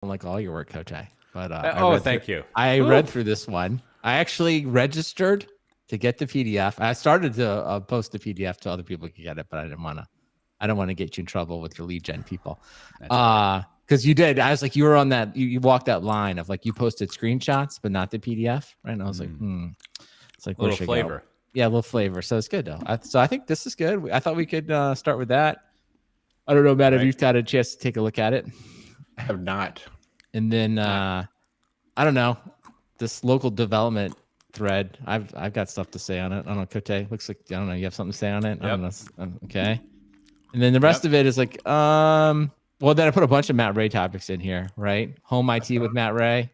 like all your work, Coach. But thank you. I read through this one. I actually registered to get the PDF. I started to post the PDF to other people could get it, but I didn't want to. I don't want to get you in trouble with your lead gen people. Because you did. I was like, you were on that. You walked that line of like you posted screenshots, but not the PDF, right? And I was like, It's like a little flavor. Yeah, a little flavor. So it's good though. So I think this is good. I thought we could start with that. I don't know, Matt, if you've had a chance to take a look at it. I have not. And then I don't know, this local development thread. I've got stuff to say on it. I don't know, Cote. Looks like I don't know. You have something to say on it. Yep. I don't know. Okay. And then the rest of it is like, well, then I put a bunch of Matt Ray topics in here, right? Home IT with Matt Ray,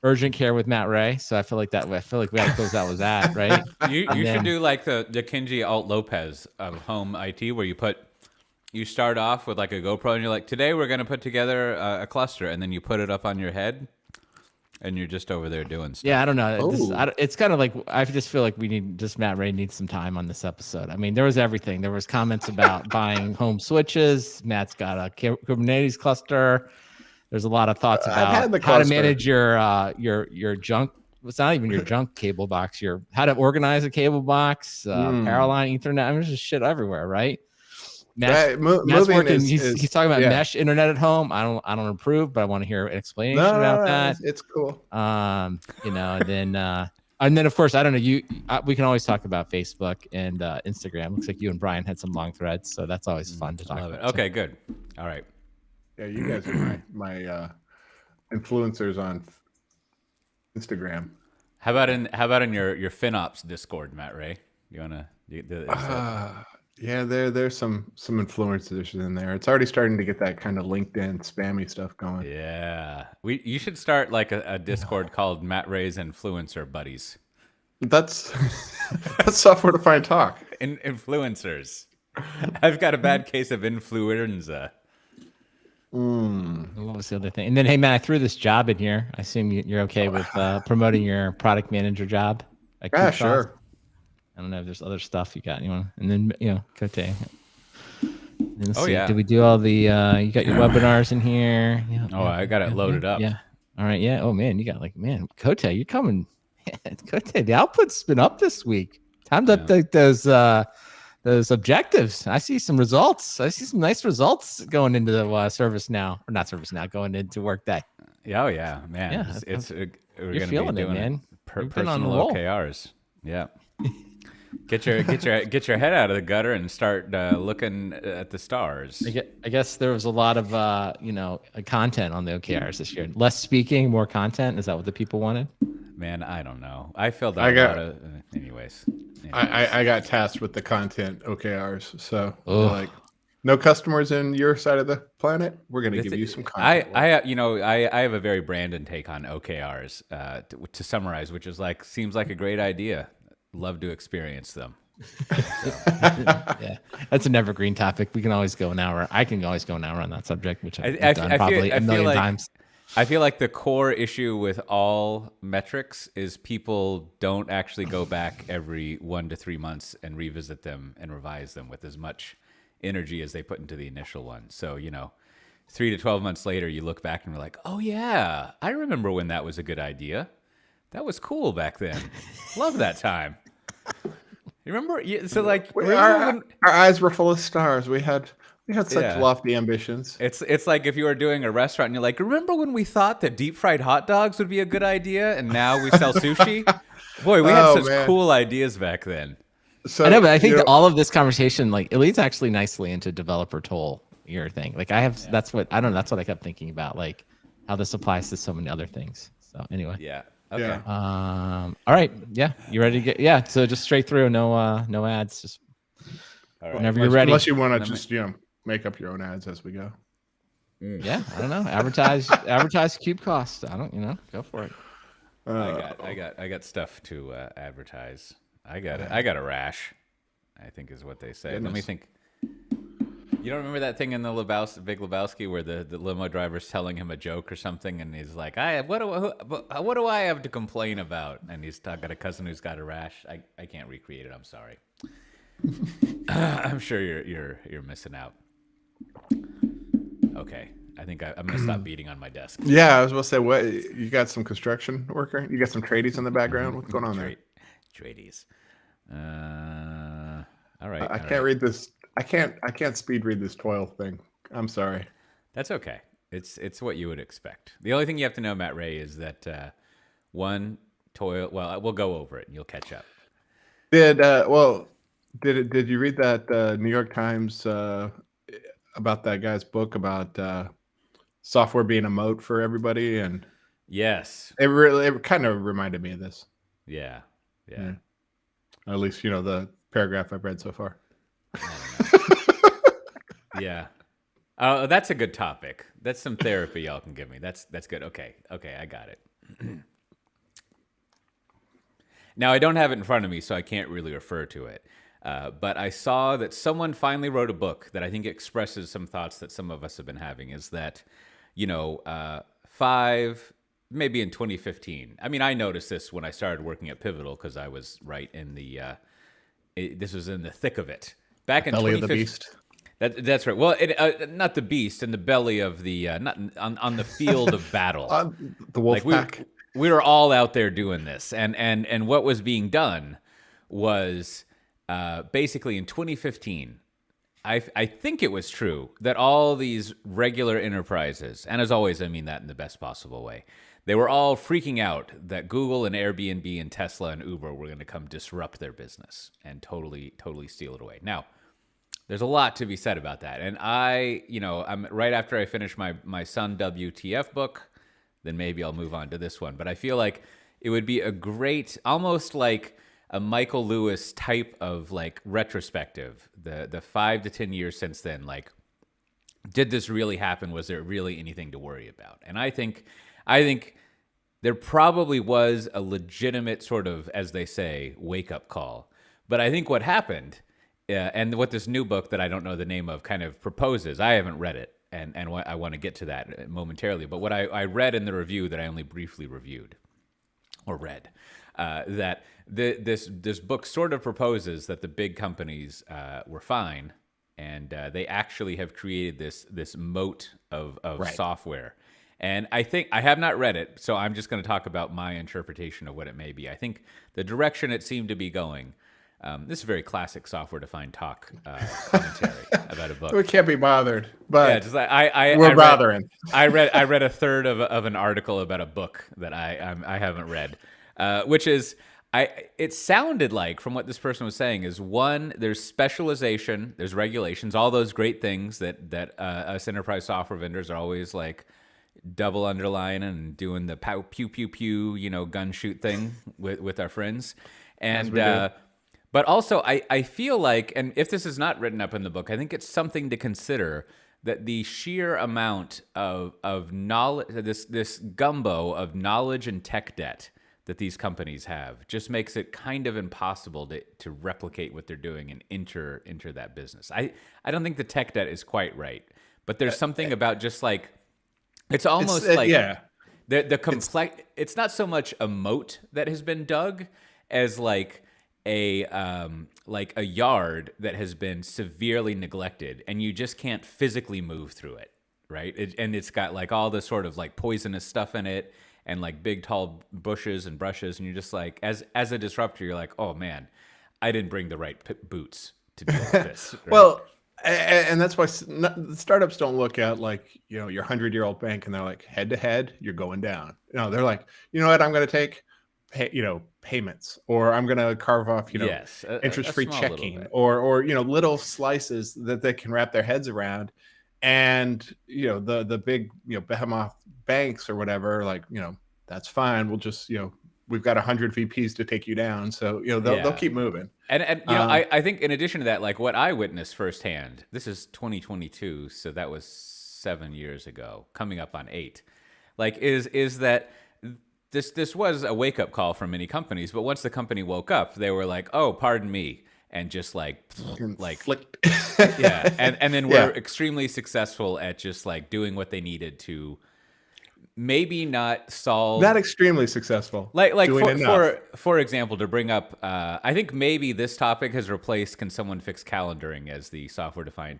urgent care with Matt Ray. So I feel like we got to close out with that, right? You should do like the Kinji Alt Lopez of home IT, where you start off with like a GoPro and you're like, today we're going to put together a cluster, and then you put it up on your head and you're just over there doing stuff. Yeah, I don't know. It's kind of like, I just feel like Matt Ray needs some time on this episode. I mean, there was everything. There was comments about buying home switches. Matt's got a Kubernetes cluster. There's a lot of thoughts about how to manage your junk. It's not even your junk cable box. How to organize a cable box, Powerline, Ethernet. I mean, there's just shit everywhere, right? Matt's working. He's talking about mesh internet at home. I don't approve, but I want to hear an explanation about that. It's cool. And then of course, I don't know. We can always talk about Facebook and Instagram. Looks like you and Brian had some long threads, so that's always fun to talk about. Okay, good. All right. Yeah, you guys are my influencers on Instagram. How about in your FinOps Discord, Matt Ray? You wanna? Yeah, there's some influencers in there. It's already starting to get that kind of LinkedIn spammy stuff going. Yeah, you should start like a Discord called Matt Ray's Influencer Buddies. That's software defined talk. Influencers. I've got a bad case of influenza. What was the other thing? And then, hey, Matt, I threw this job in here. I assume you're okay with promoting your product manager job. Yeah, sure. I don't know if there's other stuff you got. And then, Cote. Yeah. Did we do all the, you got your webinars in here? Yeah. I got it loaded up. Yeah. All right. Yeah. Oh, man, you got Cote, you're coming. Cote, the output's been up this week. Time to update those objectives. I see some results. I see some nice results going into the ServiceNow, or not ServiceNow, going into Workday. Oh yeah, man. Yeah, we're you're feeling it, man. Personal OKRs. Yeah. Get your head out of the gutter and start looking at the stars. I guess there was a lot of content on the OKRs this year. Less speaking, more content. Is that what the people wanted? Man, I don't know. I filled out a lot of anyways. I got tasked with the content OKRs. So like, no customers in your side of the planet, we're going to give you some content. I have a very Brandon take on OKRs to summarize, which is like, seems like a great idea. Love to experience them. Yeah, that's an evergreen topic. We can always go an hour. I can always go an hour on that subject, which I've done probably a million times. I feel like the core issue with all metrics is people don't actually go back every 1 to 3 months and revisit them and revise them with as much energy as they put into the initial one. So, 3 to 12 months later, you look back and you're like, oh yeah, I remember when that was a good idea. That was cool back then. Love that time. You remember? So like, our eyes were full of stars. We had such lofty ambitions. It's like if you were doing a restaurant and you're like, remember when we thought that deep fried hot dogs would be a good idea, and now we sell sushi? Boy, we had such cool ideas back then. So, I know, but I think all of this conversation, like, it leads actually nicely into developer toll, your thing. Like, that's what I kept thinking about, like how this applies to so many other things. So anyway. Yeah. Okay. Yeah. All right. Yeah. You ready to get? Yeah. So just straight through, no ads. Just whenever you're ready. Unless you want to just make up your own ads as we go. Yeah. I don't know. Advertise cube cost. I don't. Go for it. I got stuff to advertise. I got a rash, I think is what they say. Goodness. Let me think. You don't remember that thing in the Big Lebowski where the limo driver's telling him a joke or something, and he's like, what do I have to complain about? And he's got a cousin who's got a rash. I can't recreate it. I'm sorry. I'm sure you're missing out. Okay. I think I'm going to stop beating on my desk. Yeah, I was about to say, what, you got some construction worker? You got some tradies in the background? What's going on there? Tradies. All right. I can't read this. I can't speed read this toil thing. I'm sorry. That's okay. It's what you would expect. The only thing you have to know, Matt Ray, is that one toil. Well, we'll go over it and you'll catch up. Did you read that New York Times about that guy's book about software being a moat for everybody? And yes, it kind of reminded me of this. Yeah. At least the paragraph I've read so far. Yeah. That's a good topic. That's some therapy y'all can give me. That's good. Okay, I got it. Now, I don't have it in front of me, so I can't really refer to it. But I saw that someone finally wrote a book that I think expresses some thoughts that some of us have been having, is that, maybe in 2015. I mean, I noticed this when I started working at Pivotal because I was right in this was in the thick of it. Back in belly of the beast. That's right. Well, not the beast, in the belly of the, not on the field of battle. The wolf pack. We were all out there doing this. And what was being done was basically in 2015, I think it was true that all these regular enterprises, and as always, I mean that in the best possible way, they were all freaking out that Google and Airbnb and Tesla and Uber were going to come disrupt their business and totally steal it away. Now, there's a lot to be said about that. And I'm right after I finish my Sun WTF book, then maybe I'll move on to this one. But I feel like it would be a great, almost like a Michael Lewis type of like retrospective, the 5 to 10 years since then, like, did this really happen? Was there really anything to worry about? And I think there probably was a legitimate sort of, as they say, wake-up call. But I think what happened, and what this new book that I don't know the name of kind of proposes, I haven't read it, and I want to get to that momentarily, but what I read in the review that I only briefly reviewed, or read, that this book sort of proposes that the big companies were fine, and they actually have created this moat of right. software. And I think, I have not read it, so I'm just going to talk about my interpretation of what it may be. I think the direction it seemed to be going, this is very classic software-defined talk commentary about a book. We can't be bothered, but yeah, just we're bothering. I read a third of an article about a book that I haven't read, which is, it sounded like, from what this person was saying, is one, there's specialization, there's regulations, all those great things that us enterprise software vendors are always like double underlining and doing the pew pew pew, gun shoot thing with our friends, and but also I feel like, and if this is not written up in the book, I think it's something to consider, that the sheer amount of knowledge, this gumbo of knowledge and tech debt that these companies have, just makes it kind of impossible to replicate what they're doing and enter that business. I don't think the tech debt is quite right, but there's something about just like, it's almost like the complex. It's not so much a moat that has been dug as like a yard that has been severely neglected, and you just can't physically move through it, right? And it's got like all this sort of like poisonous stuff in it, and like big tall bushes and brushes, and you're just like, as a disruptor, you're like, oh man, I didn't bring the right boots to deal with this. Right? Well. And that's why startups don't look at like, your 100-year-old bank and they're like, head to head, you're going down. They're like, you know what, I'm going to take, payments, or I'm going to carve off, interest-free checking, or little slices that they can wrap their heads around. And, the big, behemoth banks or whatever, like, that's fine. We'll just, we've got 100 VPs to take you down. So, they'll keep moving. And I think in addition to that, like what I witnessed firsthand, this is 2022, so that was 7 years ago, coming up on 8, like is that this was a wake-up call for many companies, but once the company woke up, they were like, oh, pardon me, and just like flicked. Yeah. And then we're extremely successful at just like doing what they needed to, maybe not solve, not extrememely successful, like for example, to bring up, I think maybe this topic has replaced can someone fix calendaring as the software defined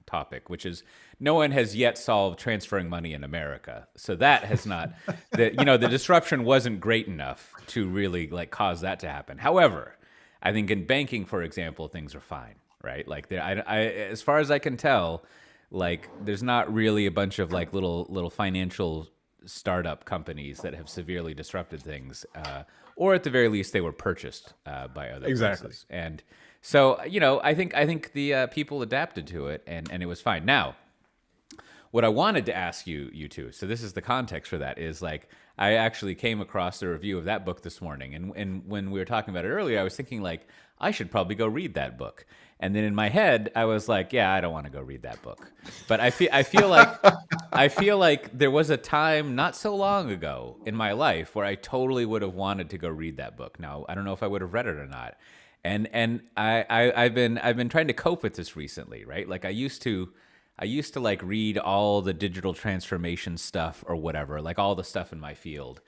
topic, which is no one has yet solved transferring money in America. So that has not, the disruption wasn't great enough to really like cause that to happen. However, I think in banking, for example, things are fine, right? Like as far as I can tell, like there's not really a bunch of like little financial startup companies that have severely disrupted things, or at the very least they were purchased by other places. And so I think the people adapted to it, and it was fine. Now, what I wanted to ask you two, so this is the context for that, is like I actually came across a review of that book this morning, and when we were talking about it earlier, I was thinking like I should probably go read that book. And then in my head, I was like, yeah, I don't want to go read that book. But I feel like there was a time not so long ago in my life where I totally would have wanted to go read that book. Now, I don't know if I would have read it or not. And I've been trying to cope with this recently, right? Like I used to like read all the digital transformation stuff or whatever, like all the stuff in my field.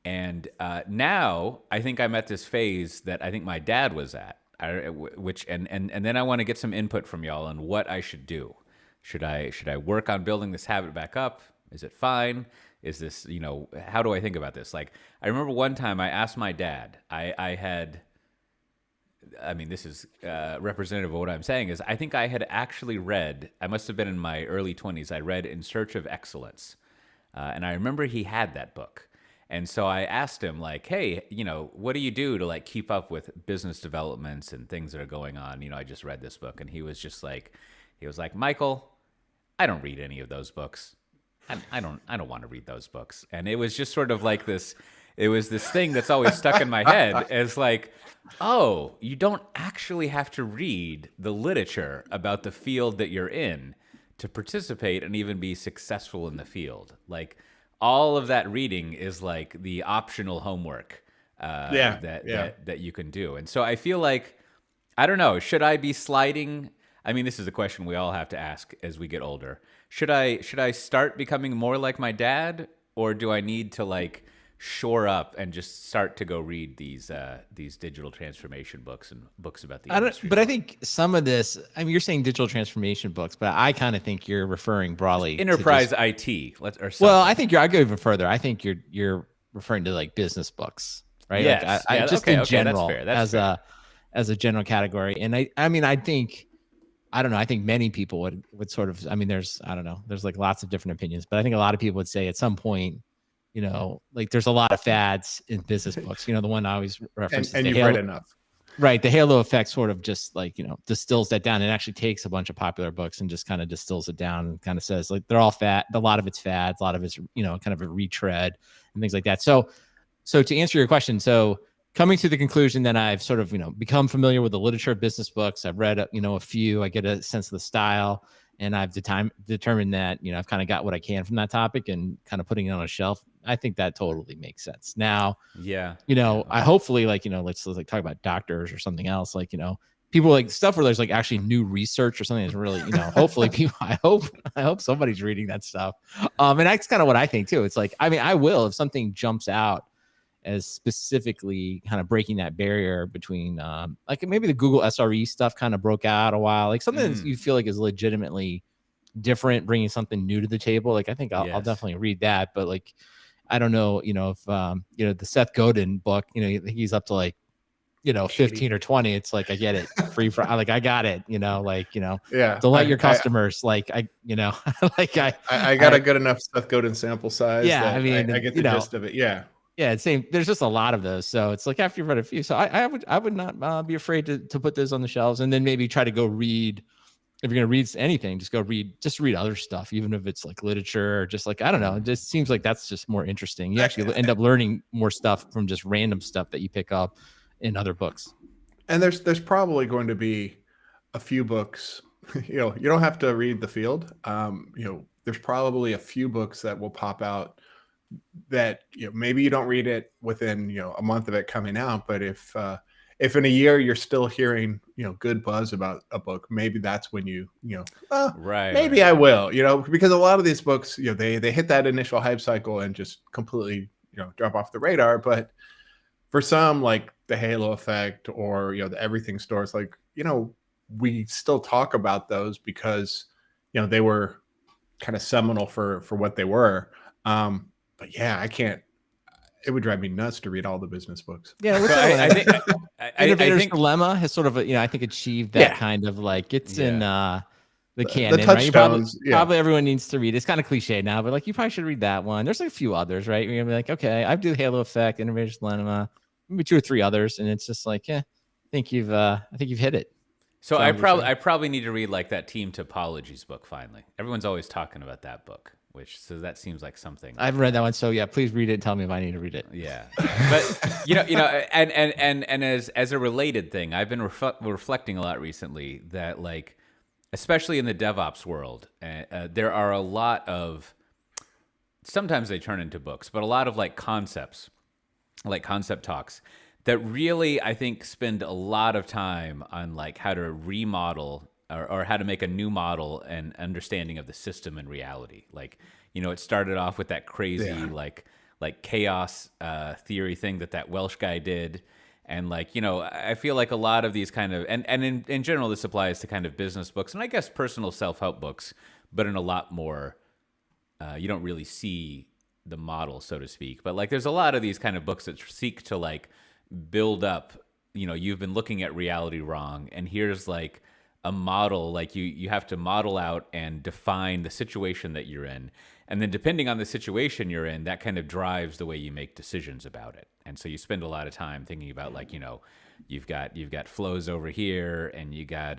And now I think I'm at this phase that I think my dad was at. And then I want to get some input from y'all on what I should do. Should I work on building this habit back up? Is it fine? Is this, how do I think about this? Like, I remember one time I asked my dad, this is representative of what I'm saying, is I think I had actually read, I must have been in my early 20s, I read In Search of Excellence. And I remember he had that book. And so I asked him, like, hey, what do you do to like keep up with business developments and things that are going on? I just read this book. And he was like, Michael, I don't read any of those books. I don't want to read those books. And it was just sort of like this, it was this thing that's always stuck in my head as like, oh, you don't actually have to read the literature about the field that you're in to participate and even be successful in the field. Like, all of that reading is like the optional homework that you can do. And so I feel like, I don't know, should I be sliding? I mean, this is a question we all have to ask as we get older. Should I start becoming more like my dad, or do I need to like shore up and just start to go read these digital transformation books and books about the industry? But I think some of this, I mean, you're saying digital transformation books, but I kind of think you're referring broadly enterprise to just, IT. Well, I think I go even further. I think you're referring to like business books, right? Yes. Like in general, that's fair. As a general category. And I think many people would sort of, I mean, there's like lots of different opinions, but I think a lot of people would say at some point, like there's a lot of fads in business books. The one I always reference. And you've read enough. Right. The halo effect sort of just like, distills that down. It actually takes a bunch of popular books and just kind of distills it down and kind of says like, they're all fat. A lot of it's fads, a lot of it's, kind of a retread and things like that. So to answer your question, so coming to the conclusion that I've sort of, become familiar with the literature of business books. I've read, a few, I get a sense of the style, and I've determined that, I've kind of got what I can from that topic and kind of putting it on a shelf. I think that totally makes sense. Now, I hopefully like, let's like talk about doctors or something else. Like, people like stuff where there's like actually new research or something that's really, hopefully people, I hope somebody's reading that stuff. And that's kind of what I think too. It's like, I mean, I will, if something jumps out as specifically kind of breaking that barrier between like maybe the Google SRE stuff kind of broke out a while, like something that you feel like is legitimately different, bringing something new to the table. Like, I think I'll definitely read that. But like, I don't know, if, the Seth Godin book, he's up to like, 15 or 20. It's like, I get it free for like, I got it, delight your customers. I got a good enough Seth Godin sample size. Yeah. I mean, I get the gist of it. Yeah. Yeah, it's same. There's just a lot of those, so it's like after you've read a few. So I would not be afraid to put those on the shelves, and then maybe try to go read. If you're gonna read anything, just read other stuff, even if it's like literature or just like, I don't know. It just seems like that's just more interesting. You actually end up learning more stuff from just random stuff that you pick up in other books. And there's probably going to be a few books. You don't have to read the field. There's probably a few books that will pop out that maybe you don't read it within a month of it coming out, but if in a year you're still hearing good buzz about a book, maybe that's when maybe I will, because a lot of these books they hit that initial hype cycle and just completely drop off the radar. But for some, like the Halo Effect or the Everything Stores, like we still talk about those because they were kind of seminal for what they were. But yeah, I can't. It would drive me nuts to read all the business books. Yeah, we're So sort of I like- think I Innovator's think Dilemma has sort of, I think achieved that Yeah. kind of like it's in the The canon, right? You touchstones, yeah. probably everyone needs to read. It's kind of cliche now, but like you probably should read that one. There's like a few others, right? You're gonna be like, okay, I do Halo Effect, Innovator's Dilemma, maybe 2 or 3 others, and it's just like, yeah, I think you've hit it. so. Sounds like I probably need to read like that Team Topologies book finally. Everyone's always talking about that book, so that seems like something. I haven't read that one, so yeah, please read it and tell me if I need to read it. Yeah, but and as a related thing, I've been reflecting a lot recently that like, especially in the DevOps world, there are a lot of, sometimes they turn into books, but a lot of like concepts, like concept talks that really, I think, spend a lot of time on like how to remodel or how to make a new model and understanding of the system and reality. Like, it started off with that crazy like chaos theory thing that Welsh guy did. And like, I feel like a lot of these kind of, and in general, this applies to kind of business books and I guess personal self-help books, but in a lot more, you don't really see the model, so to speak. But like, there's a lot of these kind of books that seek to like build up, you've been looking at reality wrong. And here's like a model, like you have to model out and define the situation that you're in. And then depending on the situation you're in, that kind of drives the way you make decisions about it. And so you spend a lot of time thinking about like, you've got flows over here and you got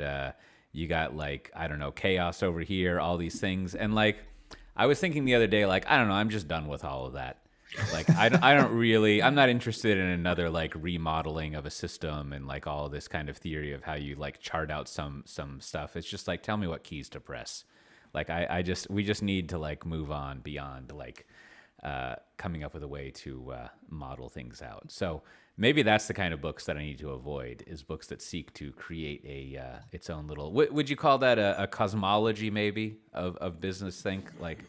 like, I don't know, chaos over here, all these things. And like, I was thinking the other day, like, I don't know, I'm just done with all of that. Like, I'm not interested in another like remodeling of a system and like all this kind of theory of how you like chart out some stuff. It's just like, tell me what keys to press. Like we just need to like move on beyond like coming up with a way to model things out. So maybe that's the kind of books that I need to avoid, is books that seek to create its own little. Would you call that a cosmology maybe of business think? Like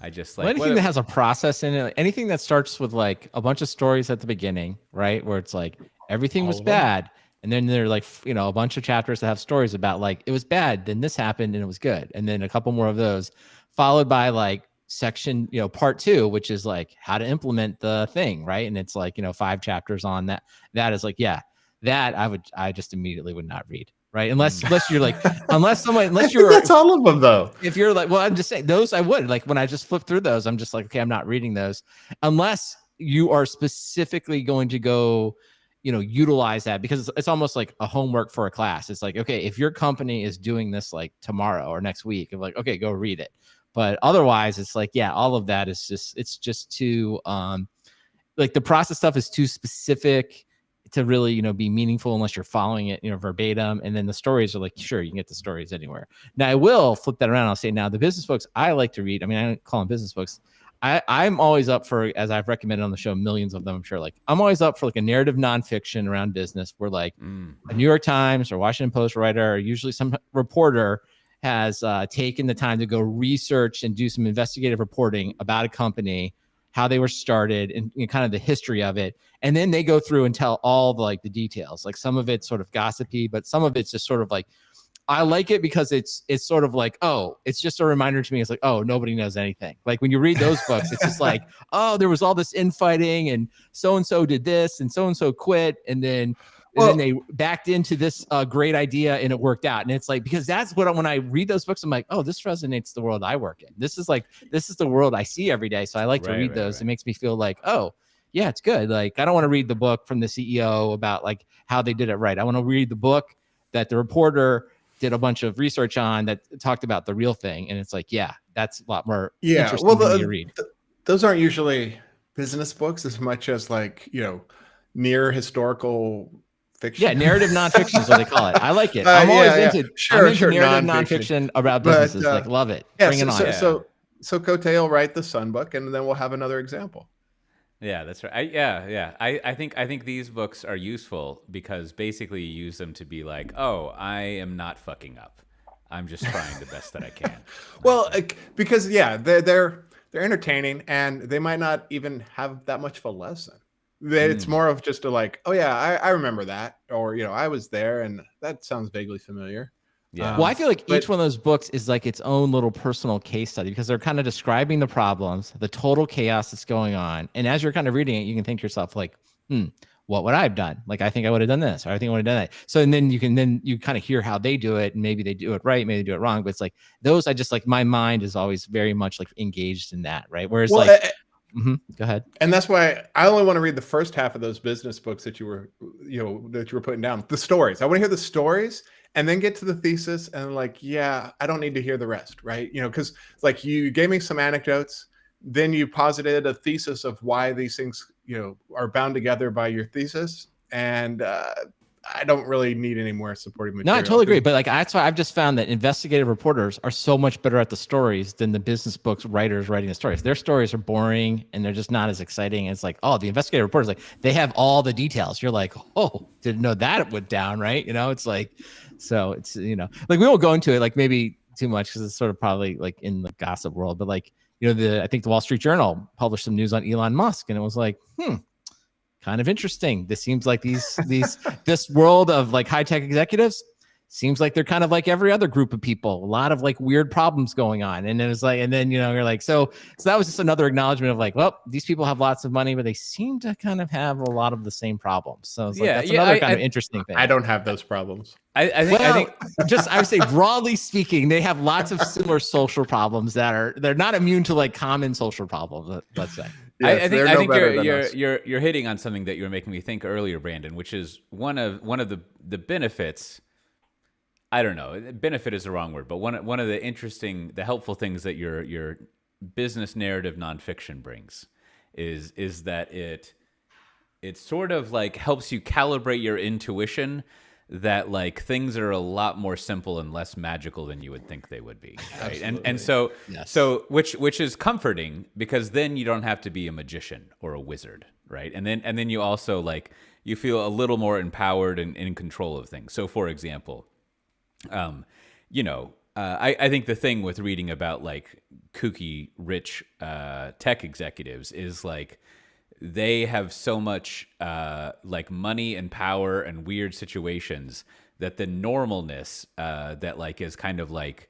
I just like anything that has a process in it, like anything that starts with like a bunch of stories at the beginning, right? Where it's like everything was bad. And then there are like, a bunch of chapters that have stories about like, it was bad, then this happened and it was good. And then a couple more of those followed by like section, part 2, which is like how to implement the thing. Right. And it's like, 5 chapters on that. That is like, yeah, that I just immediately would not read. Right. Unless you're like, unless you're, that's all of them though. If you're like, well, I'm just saying those I would like when I just flip through those, I'm just like, okay, I'm not reading those unless you are specifically going to go, utilize that, because it's almost like a homework for a class. It's like, okay, if your company is doing this like tomorrow or next week, I'm like, okay, go read it. But otherwise it's like, yeah, all of that is it's just too, like the process stuff is too specific to really, be meaningful unless you're following it, verbatim. And then the stories are like, sure, you can get the stories anywhere. Now I will flip that around. I'll say now the business books I like to read. I mean, I don't call them business books. I'm always up for, as I've recommended on the show, millions of them, I'm sure. Like I'm always up for like a narrative nonfiction around business where like a New York Times or Washington Post writer or usually some reporter has taken the time to go research and do some investigative reporting about a company, how they were started and kind of the history of it. And then they go through and tell all the details. Like some of it's sort of gossipy, but some of it's just sort of like, I like it because it's sort of like, oh, it's just a reminder to me. It's like, oh, nobody knows anything. Like when you read those books, it's just like, oh, there was all this infighting and so did this and so quit. And then they backed into this great idea and it worked out. And it's like, because that's what, when I read those books, I'm like, oh, this resonates the world I work in. This is the world I see every day. So I like to read those. It makes me feel like, oh, yeah, it's good. Like, I don't want to read the book from the CEO about like how they did it right. I want to read the book that the reporter did a bunch of research on that talked about the real thing. And it's like, yeah, that's a lot more interesting than you read. Those aren't usually business books as much as like, near historical fiction. Yeah, narrative nonfiction is what they call it. I like it. I'm always into narrative nonfiction about businesses. Like, love it. Bring it on. So Cote will write the Sun book, and then we'll have another example. Yeah, that's right. I think these books are useful because basically you use them to be like, oh, I am not fucking up. I'm just trying the best that I can. Well, because they're entertaining and they might not even have that much of a lesson. It's more of just a like, oh yeah, I remember that, or I was there and that sounds vaguely familiar. Yeah. Well, I feel like but- each one of those books is like its own little personal case study because they're kind of describing the problems, the total chaos that's going on. And as you're kind of reading it, you can think to yourself like, what would I have done? Like, I think I would have done this, or I think I would have done that. So, and then you kind of hear how they do it, and maybe they do it right, maybe they do it wrong. But it's like those, I just like my mind is always very much like engaged in that, right? Whereas Well, like, go ahead. and that's why I only want to read the first half of those business books that you were putting down. The stories. I want to hear the stories and then get to the thesis and like, yeah, I don't need to hear the rest, right? Because like you gave me some anecdotes, then you posited a thesis of why these things, are bound together by your thesis. And I don't really need any more supporting material. No, I totally agree. But like, that's why I've just found that investigative reporters are so much better at the stories than the business books writers writing the stories. Their stories are boring and they're just not as exciting. It's like, oh, the investigative reporters, like they have all the details. You're like, oh, didn't know that it went down, right? It's like, so it's, like we won't go into it like maybe too much because it's sort of probably like in the gossip world. But like, I think the Wall Street Journal published some news on Elon Musk and it was like, kind of interesting. This seems like this world of like high tech executives seems like they're kind of like every other group of people, a lot of like weird problems going on. And it was like, and then, you're like, so that was just another acknowledgement of like, well, these people have lots of money, but they seem to kind of have a lot of the same problems. So it's like, that's another kind of interesting thing. I don't have those problems. I think just, I would say broadly speaking, they have lots of similar social problems they're not immune to like common social problems, let's say. Yes, I think you're hitting on something that you were making me think earlier, Brandon, which is one of the benefits. I don't know, benefit is the wrong word, but one of the helpful things that your business narrative nonfiction brings is that it sort of like helps you calibrate your intuition that like things are a lot more simple and less magical than you would think they would be, right? And so yes. so which is comforting because then you don't have to be a magician or a wizard, right? And then you also like you feel a little more empowered and in control of things. So for example, I think the thing with reading about like kooky rich tech executives is like they have so much like money and power and weird situations that the normalness that like is kind of like,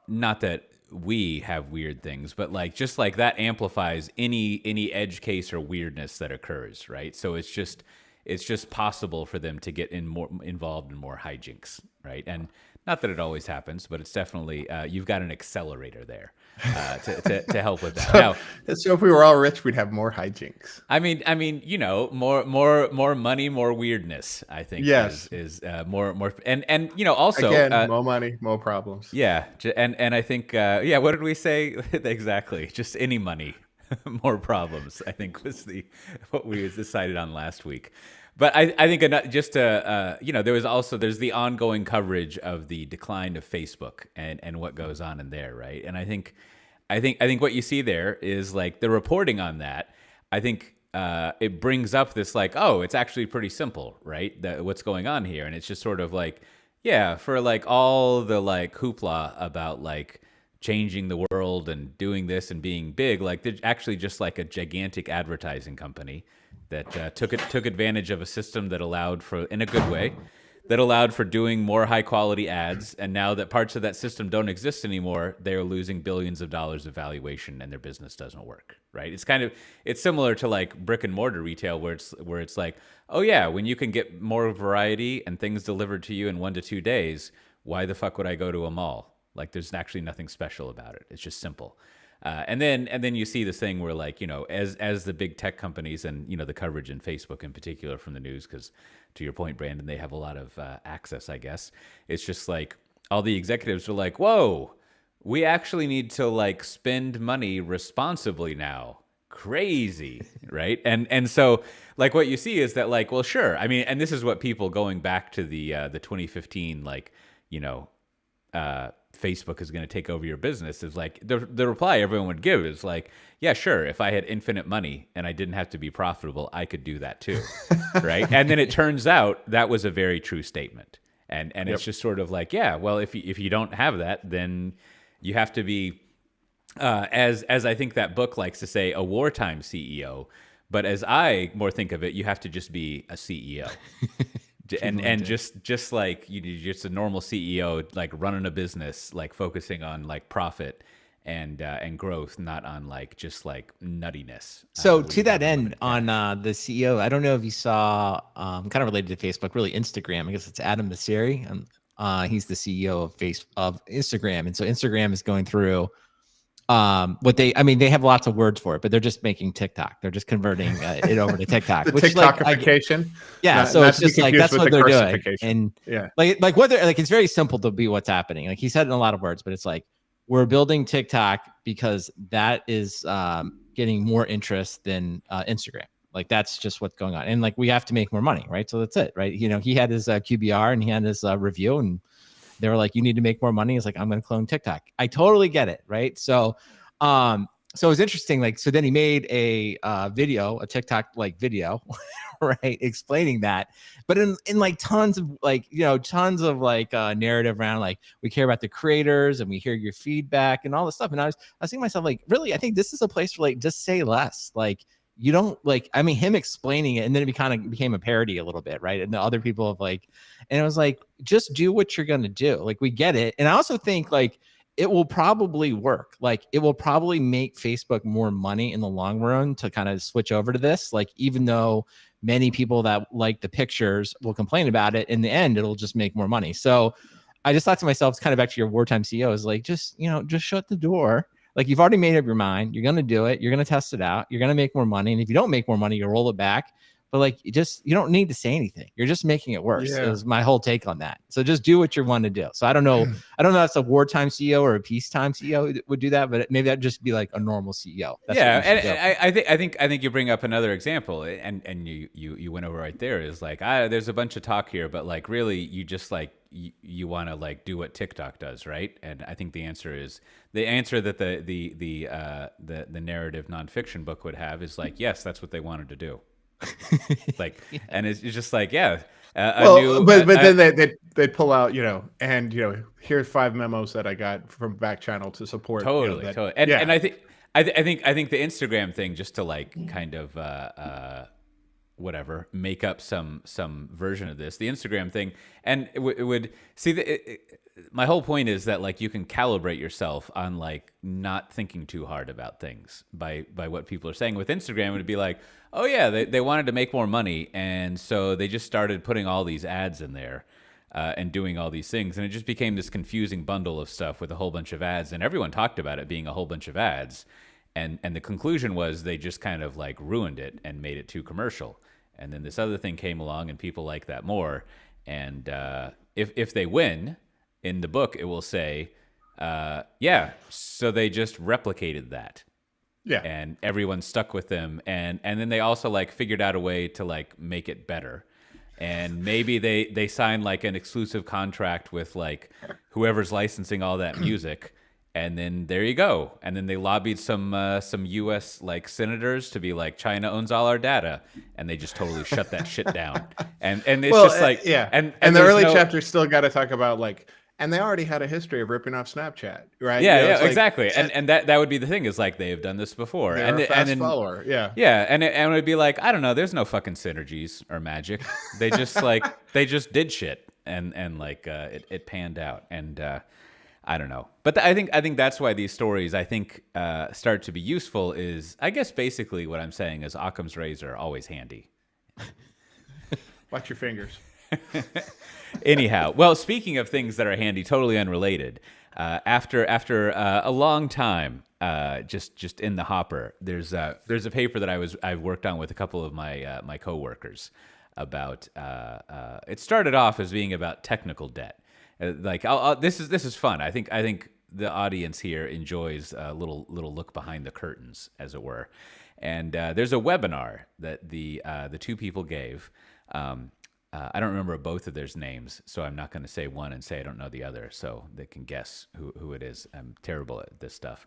not that we have weird things, but like just like that amplifies any edge case or weirdness that occurs, right? So it's just possible for them to get involved in more hijinks, right? And not that it always happens, but it's definitely you've got an accelerator there to help with that. So if we were all rich, we'd have more hijinks. I mean, more money, more weirdness. I think yes is more and also again more money, more problems. Yeah, and I think what did we say exactly? Just any money. More problems, I think, was what we decided on last week. But I think just to there's the ongoing coverage of the decline of Facebook and what goes on in there, right? And I think what you see there is like the reporting on that. I think it brings up this like, oh, it's actually pretty simple, right? What's going on here, and it's just sort of like, yeah, for like all the like hoopla about like changing the world and doing this and being big, like they're actually just like a gigantic advertising company that took advantage of a system that allowed for, in a good way, that allowed for doing more high quality ads. And now that parts of that system don't exist anymore, they're losing billions of dollars of valuation and their business doesn't work, right? It's similar to like brick and mortar retail where it's like, oh yeah, when you can get more variety and things delivered to you in 1 to 2 days, why the fuck would I go to a mall? Like there's actually nothing special about it. It's just simple. And then you see this thing where like, as the big tech companies and, the coverage in Facebook in particular from the news, because to your point, Brandon, they have a lot of access, I guess. It's just like all the executives are like, whoa, we actually need to like spend money responsibly now. Crazy, right? And so like what you see is that like, well, sure. I mean, and this is what people going back to the 2015, like, Facebook is going to take over your business is like the reply everyone would give is like, yeah, sure. If I had infinite money and I didn't have to be profitable, I could do that too. Right. And then it turns out that was a very true statement. And yep. It's just sort of like, yeah, well, if you don't have that, then you have to be, as I think that book likes to say, a wartime CEO. But as I more think of it, you have to just be a CEO. And just like you're just a normal CEO, like running a business, like focusing on like profit and growth, not on like just like nuttiness. So where to you that have end, unlimited on cash. the CEO, I don't know if you saw, kind of related to Facebook, really Instagram. I guess it's Adam Mosseri, and he's the CEO of Instagram, and so Instagram is going through I mean, they have lots of words for it, but they're just making TikTok. They're just converting it over to TikTok, The which like TikTokification, yeah, so not it's to be just like confused that's with what the they're doing, cursification. and Yeah. like what they're like, it's very simple to be what's happening. Like he said in a lot of words, but it's like we're building TikTok because that is getting more interest than Instagram. Like that's just what's going on, and like we have to make more money, right? So that's it, right? You know, he had his QBR and he had his review, and they were like, "You need to make more money." He's like, "I'm going to clone TikTok." I totally get it, right? So it was interesting. Like, so then he made a video, a TikTok like video, right, explaining that. But in like tons of like narrative around like we care about the creators and we hear your feedback and all this stuff. And I was thinking to myself like, really, I think this is a place where like just say less. Like you don't like. I mean, him explaining it, and then it kind of became a parody a little bit, right? And the other people have like, and it was like, just do what you're gonna do. Like we get it. And I also think like it will probably work. Like it will probably make Facebook more money in the long run to kind of switch over to this. Like, even though many people that like the pictures will complain about it, in the end, it'll just make more money. So I just thought to myself, it's kind of back to your wartime CEO is like, just shut the door. Like you've already made up your mind. You're going to do it. You're going to test it out. You're going to make more money. And if you don't make more money, you roll it back. But like, you don't need to say anything. You're just making it worse. Yeah. It was my whole take on that. So just do what you want to do. So I don't know if that's a wartime CEO or a peacetime CEO that would do that, but maybe that'd just be like a normal CEO. That's Yeah, and I think you bring up another example, and you went over right there. Is like there's a bunch of talk here, but like really, you just like you want to like do what TikTok does, right? And I think the answer that the narrative nonfiction book would have is like, yes, that's what they wanted to do. Like, and it's just like, yeah. But then they'd pull out, here's 5 memos that I got from back channel to support. Totally. And I think the Instagram thing, just to like kind of whatever, make up some version of this, the Instagram thing, and it would see my whole point is that like you can calibrate yourself on like not thinking too hard about things by what people are saying. With Instagram, it would be like, oh yeah, they wanted to make more money, and so they just started putting all these ads in there and doing all these things, and it just became this confusing bundle of stuff with a whole bunch of ads, and everyone talked about it being a whole bunch of ads, and the conclusion was they just kind of like ruined it and made it too commercial. And then this other thing came along, and people like that more. And if they win, in the book, it will say, yeah, so they just replicated that. Yeah. And everyone stuck with them. And then they also like figured out a way to like make it better. And maybe they signed like an exclusive contract with like whoever's licensing all that music. And then there you go. And then they lobbied some U.S. like senators to be like, China owns all our data, and they just totally shut that shit down. And it's just like yeah. And the early chapters still got to talk about like, and they already had a history of ripping off Snapchat, right? Yeah, exactly. And that would be the thing is like they've done this before. They're a fast follower. Yeah. Yeah, and it would be like, I don't know, there's no fucking synergies or magic. They just they just did shit, and like it panned out. And I don't know, but I think that's why these stories start to be useful. Is I guess basically what I'm saying is Occam's razor always handy. Watch your fingers. Anyhow, well, speaking of things that are handy, totally unrelated. After a long time, just in the hopper, there's a paper that I've worked on with a couple of my coworkers about. It started off as being about technical debt. This is fun. I think the audience here enjoys a little look behind the curtains, as it were. And there's a webinar that the two people gave. I don't remember both of their names, so I'm not going to say one and say I don't know the other, so they can guess who it is. I'm terrible at this stuff.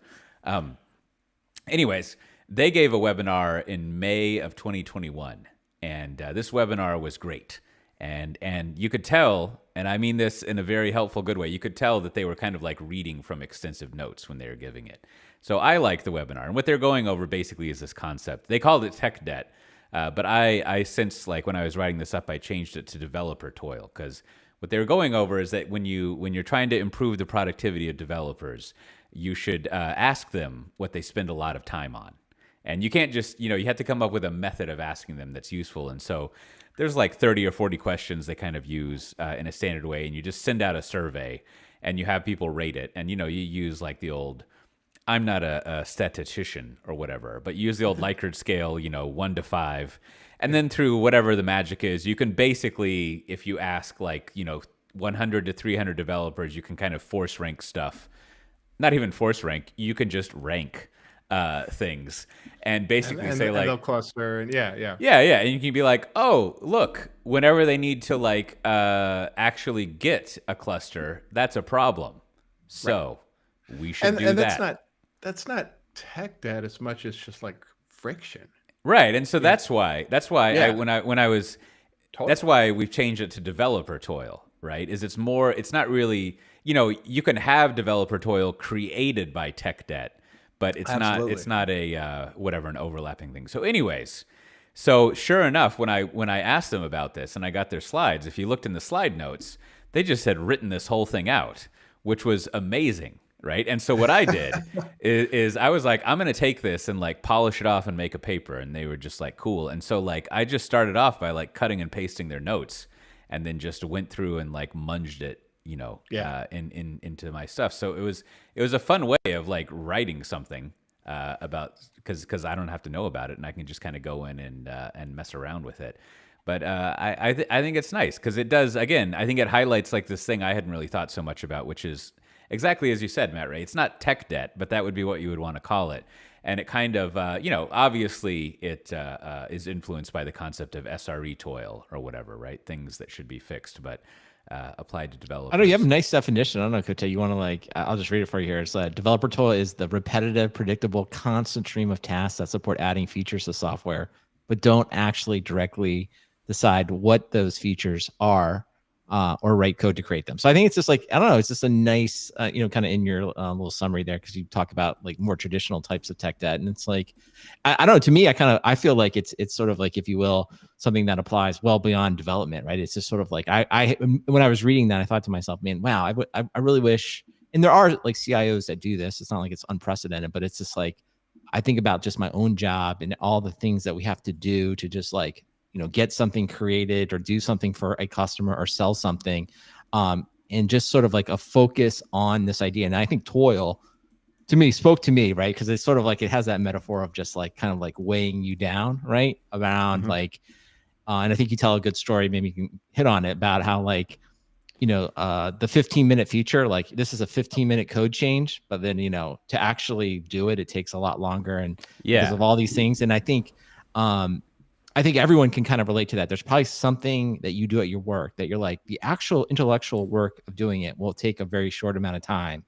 Anyways, they gave a webinar in May of 2021, and this webinar was great. And you could tell, and I mean this in a very helpful, good way, you could tell that they were kind of like reading from extensive notes when they were giving it. So I liked the webinar. And what they're going over basically is this concept. They called it tech debt. But I since, like, when I was writing this up, I changed it to developer toil, because what they were going over is that when you're trying to improve the productivity of developers, you should ask them what they spend a lot of time on. And you can't just, you have to come up with a method of asking them that's useful. And so there's like 30 or 40 questions they kind of use in a standard way. And you just send out a survey and you have people rate it. And, you use like the old, I'm not a statistician or whatever, but use the old Likert scale, 1 to 5. And then through whatever the magic is, you can basically, if you ask like, 100 to 300 developers, you can kind of force rank stuff. Not even force rank, you can just rank things and basically say like, they'll cluster, and yeah. And you can be like, oh, look, whenever they need to like actually get a cluster, that's a problem. So we should do that. That's not tech debt as much as just like friction. Right. And so that's why Yeah. that's why we've changed it to developer toil, right? It's not really, you can have developer toil created by tech debt, but it's not a an overlapping thing. So anyways, so sure enough, when I asked them about this and I got their slides, if you looked in the slide notes, they just had written this whole thing out, which was amazing. Right. And so what I did is I was like, I'm going to take this and like polish it off and make a paper. And they were just like, cool. And so like I just started off by like cutting and pasting their notes and then just went through and like munged it, into my stuff. So it was a fun way of like writing something about, because I don't have to know about it and I can just kind of go in and mess around with it. But I think it's nice because it does, again, I think it highlights like this thing I hadn't really thought so much about, which is exactly as you said, Matt Ray. It's not tech debt, but that would be what you would want to call it. And it kind of, obviously it is influenced by the concept of SRE toil or whatever, right? Things that should be fixed, but applied to developers. I know you have a nice definition. I don't know, Kote, you want to like, I'll just read it for you here. It's developer toil is the repetitive, predictable, constant stream of tasks that support adding features to software, but don't actually directly decide what those features are. Or write code to create them. So I think it's just like, I don't know, it's just a nice, kind of in your little summary there, because you talk about like more traditional types of tech debt. And it's like, I don't know, to me, I feel like it's sort of like, if you will, something that applies well beyond development, right? It's just sort of like, I when I was reading that, I thought to myself, man, wow, I really wish, and there are like CIOs that do this. It's not like it's unprecedented, but it's just like, I think about just my own job and all the things that we have to do to just like, get something created or do something for a customer or sell something, and just sort of like a focus on this idea. And I think toil spoke to me, right? Because it's sort of like, it has that metaphor of just like kind of like weighing you down, right? Around like, and I think you tell a good story, maybe you can hit on it, about how like, the 15-minute feature, like this is a 15-minute code change, but then, to actually do it, it takes a lot longer, and because of all these things. And I think everyone can kind of relate to that. There's probably something that you do at your work that you're like, the actual intellectual work of doing it will take a very short amount of time,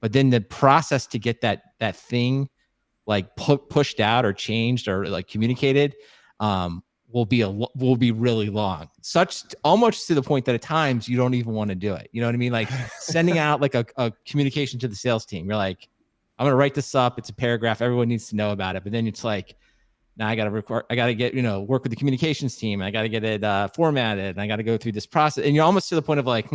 but then the process to get that thing like pushed out or changed or like communicated will be really long, almost to the point that at times you don't even want to do it. You know what I mean? Like sending out like a communication to the sales team. You're like, I'm going to write this up. It's a paragraph. Everyone needs to know about it. But then it's like, now I got to get, work with the communications team. I got to get it formatted, and I got to go through this process. And you're almost to the point of like,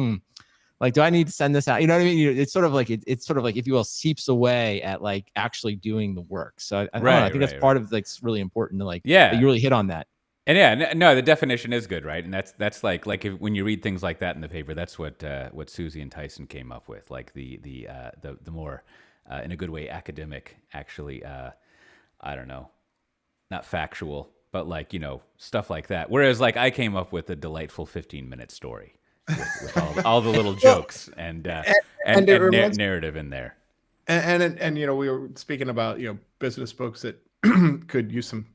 like, do I need to send this out? You know what I mean? It's sort of like, it's sort of like, if you will, seeps away at like actually doing the work. So I don't know. I think that's part of like, it's really important to like, that you really hit on that. And no, the definition is good, right? And that's like when you read things like that in the paper, that's what Susie and Tyson came up with, like the more in a good way academic, actually. I don't know. Not factual, but like, stuff like that. Whereas like I came up with a delightful 15-minute story with all the little jokes and narrative in there. And we were speaking about, business books that could use some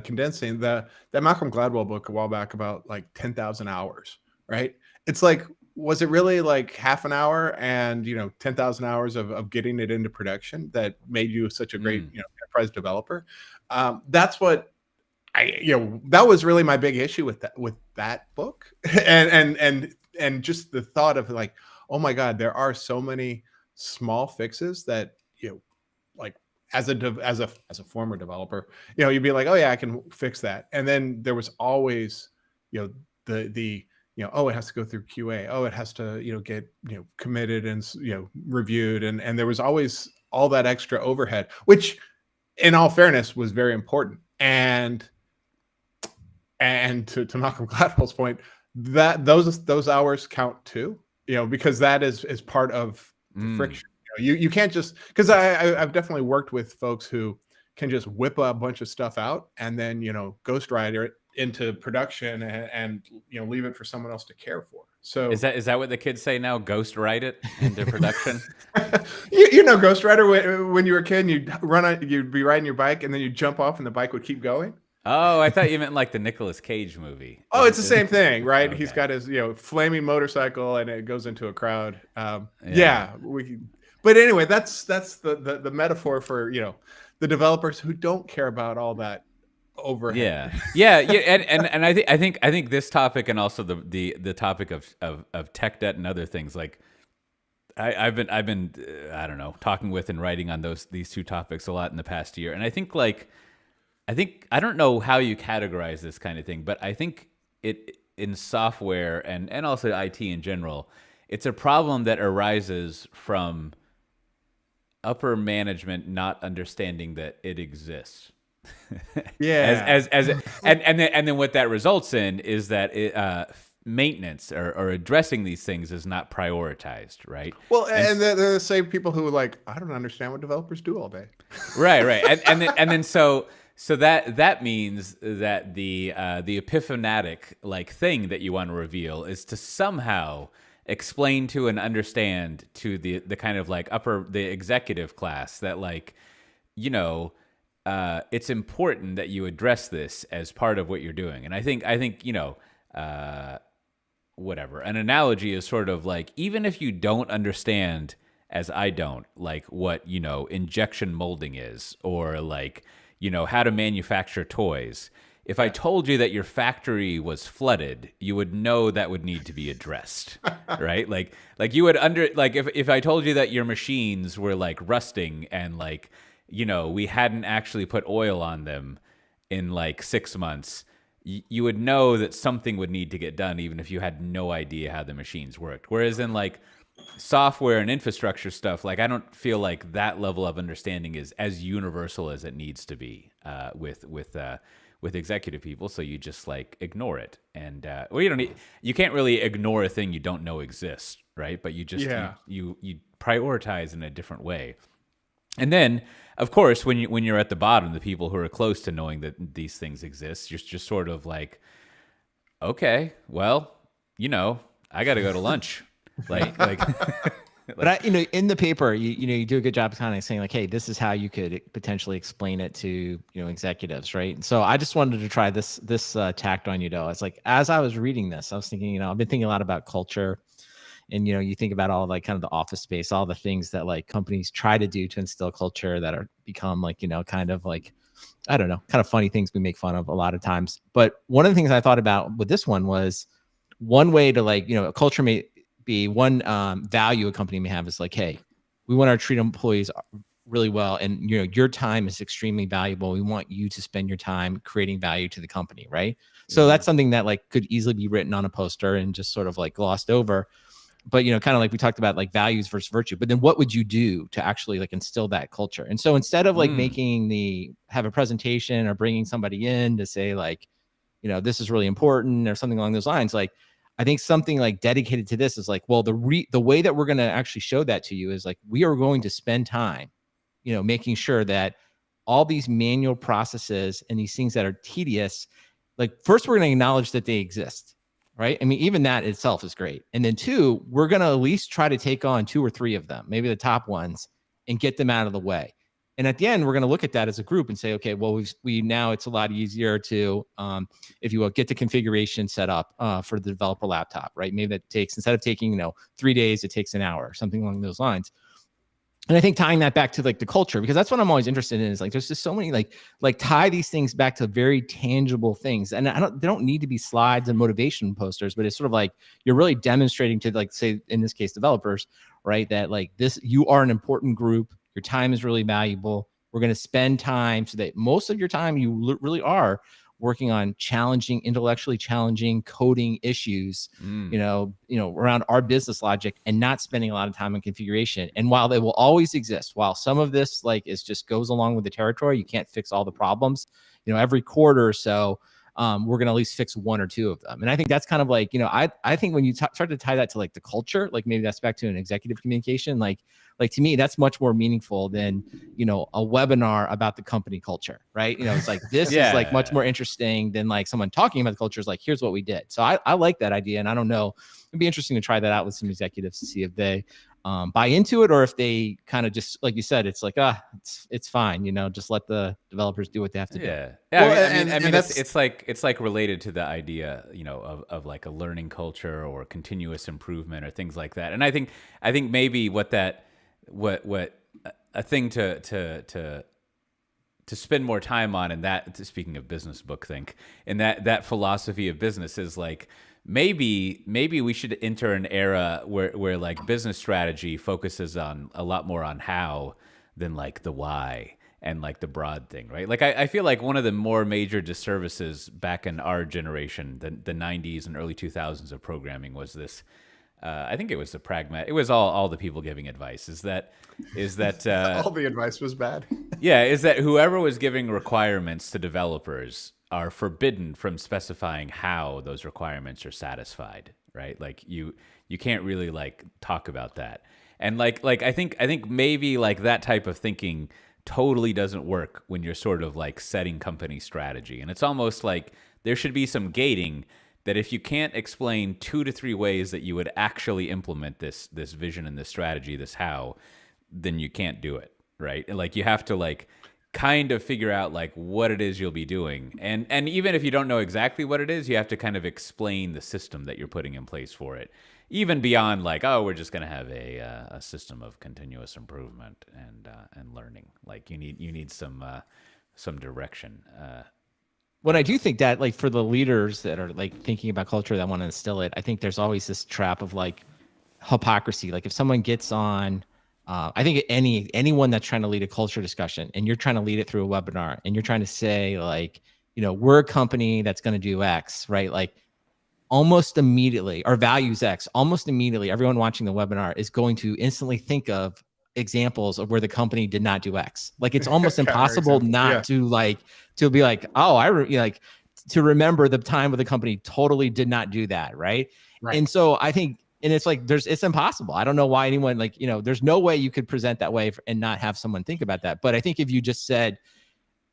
condensing. That Malcolm Gladwell book a while back about like 10,000 hours, right? It's like, was it really like half an hour and 10,000 hours of getting it into production that made you such a great enterprise developer? That's what that was really my big issue with that book, and just the thought of like, oh my God, there are so many small fixes that like as a former developer, you'd be like, oh yeah, I can fix that. And then there was always, the oh, it has to go through QA. Oh, it has to, get, committed and, reviewed. And there was always all that extra overhead, which in all fairness was very important. And to Malcolm Gladwell's point, that those hours count too, because that is part of the friction. You can't just, because I've definitely worked with folks who can just whip a bunch of stuff out and then ghostwrite it into production and leave it for someone else to care for. So is that what the kids say now? Ghostwrite it into production. Ghostwriter, when you were a kid, you'd be riding your bike and then you'd jump off and the bike would keep going. Oh, I thought you meant like the Nicolas Cage movie. Oh, it's the same thing, right? Okay. He's got his flaming motorcycle and it goes into a crowd. But anyway, that's the metaphor for the developers who don't care about all that overhead. Yeah. And I think this topic and also the topic of tech debt and other things, like I've been I don't know, talking with and writing on these two topics a lot in the past year, and I think I don't know how you categorize this kind of thing, but I think it in software and also IT in general, it's a problem that arises from upper management not understanding that it exists. And then what that results in is that maintenance or addressing these things is not prioritized, right? Well, and they're the same people who are like, I don't understand what developers do all day. Right. And then so that means that the epiphanatic like thing that you want to reveal is to somehow explain to and understand to the kind of like the executive class that like, it's important that you address this as part of what you're doing. And I think whatever, an analogy is sort of like, even if you don't understand, as I don't, like what, injection molding is, or like, how to manufacture toys. If I told you that your factory was flooded, you would know that would need to be addressed, right? Like you would if I told you that your machines were like rusting and like, we hadn't actually put oil on them in like 6 months, you would know that something would need to get done, even if you had no idea how the machines worked. Whereas in like software and infrastructure stuff, like I don't feel like that level of understanding is as universal as it needs to be with executive people. So you just like ignore it, and you can't really ignore a thing you don't know exists, right? But you just you prioritize in a different way. And then, of course, when you're at the bottom, the people who are close to knowing that these things exist, you're just sort of like, okay, well, I got to go to lunch. But in the paper, you do a good job of kind of saying like, hey, this is how you could potentially explain it to executives, right? And so I just wanted to try this tact on you, though. It's like, as I was reading this, I was thinking, I've been thinking a lot about culture. And, you think about all like kind of the office space, all the things that like companies try to do to instill culture that are become like, kind of like, I don't know, kind of funny things we make fun of a lot of times. But one of the things I thought about with this one was one way to like, a culture may be one value a company may have is like, hey, we want to treat employees really well. And, your time is extremely valuable. We want you to spend your time creating value to the company. Right. So that's something that like could easily be written on a poster and just sort of like glossed over. But, kind of like we talked about like values versus virtue, but then what would you do to actually like instill that culture? And so instead of like have a presentation or bringing somebody in to say like, this is really important or something along those lines, like, I think something like dedicated to this is like, well, the way that we're going to actually show that to you is like, we are going to spend time, making sure that all these manual processes and these things that are tedious, like first we're going to acknowledge that they exist. Right. I mean, even that itself is great. And then 2, we're going to at least try to take on 2 or 3 of them, maybe the top ones, and get them out of the way. And at the end, we're going to look at that as a group and say, okay, well, we now it's a lot easier to, if you will, get the configuration set up for the developer laptop, right? Maybe that takes, instead of taking, 3 days, it takes an hour or something along those lines. And I think tying that back to like the culture, because that's what I'm always interested in, is like there's just so many like tie these things back to very tangible things. And they don't need to be slides and motivation posters, but it's sort of like you're really demonstrating to like, say in this case, developers, right? That like you are an important group. Your time is really valuable. We're going to spend time so that most of your time you really are working on intellectually challenging coding issues, around our business logic, and not spending a lot of time on configuration. And while they will always exist, while some of this just goes along with the territory, you can't fix all the problems. Every quarter or so, we're going to at least fix one or two of them. And I think that's kind of I think when you start to tie that to the culture, maybe that's back to an executive communication, to me, that's much more meaningful than, a webinar about the company culture, right? It's this is much more interesting than someone talking about the culture is here's what we did. So I like that idea. And I don't know, it'd be interesting to try that out with some executives to see if they buy into it, or if they kind of just, like you said, it's it's fine, just let the developers do what they have to do. Yeah. Well, I mean, it's related to the idea, of a learning culture or continuous improvement or things like that. And I think maybe what a thing to spend more time on, and that, speaking of business book think, and that philosophy of business is maybe we should enter an era where business strategy focuses on a lot more on how than the why and the broad thing, right? I feel one of the more major disservices back in our generation, the 90s and early 2000s of programming, was this. I think it was it was all the people giving advice is that all the advice was bad. Yeah, is that whoever was giving requirements to developers are forbidden from specifying how those requirements are satisfied, right? You can't really talk about that. And I think maybe that type of thinking totally doesn't work when you're sort of setting company strategy. And it's almost there should be some gating, that if you can't explain 2 to 3 ways that you would actually implement this vision and this strategy, this how, then you can't do it, right? You have to kind of figure out what it is you'll be doing. And even if you don't know exactly what it is, you have to kind of explain the system that you're putting in place for it. Even beyond we're just going to have a system of continuous improvement and learning. You need some direction. What I do think that for the leaders that are thinking about culture that want to instill it, I think there's always this trap of hypocrisy. If someone gets on, I think anyone that's trying to lead a culture discussion, and you're trying to lead it through a webinar, and you're trying to say we're a company that's going to do X, right? Almost immediately, our values X, almost immediately, everyone watching the webinar is going to instantly think of examples of where the company did not do X. It's almost impossible not to to be to remember the time where the company totally did not do that, right? And so I think, and it's it's impossible. I don't know why anyone there's no way you could present that way and not have someone think about that. But I think if you just said,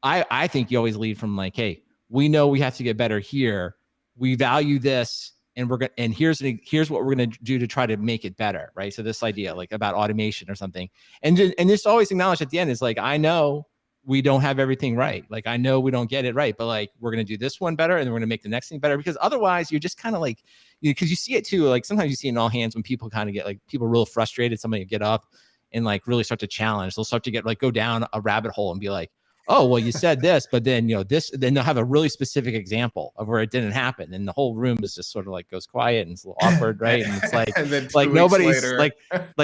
I think you always lead from hey, we know we have to get better here. We value this, and here's what we're gonna do to try to make it better, right? So this idea about automation or something, and just always acknowledge at the end is I know we don't have everything right. I know we don't get it right, but we're going to do this one better, and then we're going to make the next thing better, because otherwise you're just kind of because you see it too. Sometimes you see in all hands when people kind of get people real frustrated, somebody get up and really start to challenge. They'll start to get go down a rabbit hole and be oh, well, you said this, but then, then they'll have a really specific example of where it didn't happen. And the whole room is just sort of goes quiet, and it's a little awkward, right? And it's and nobody's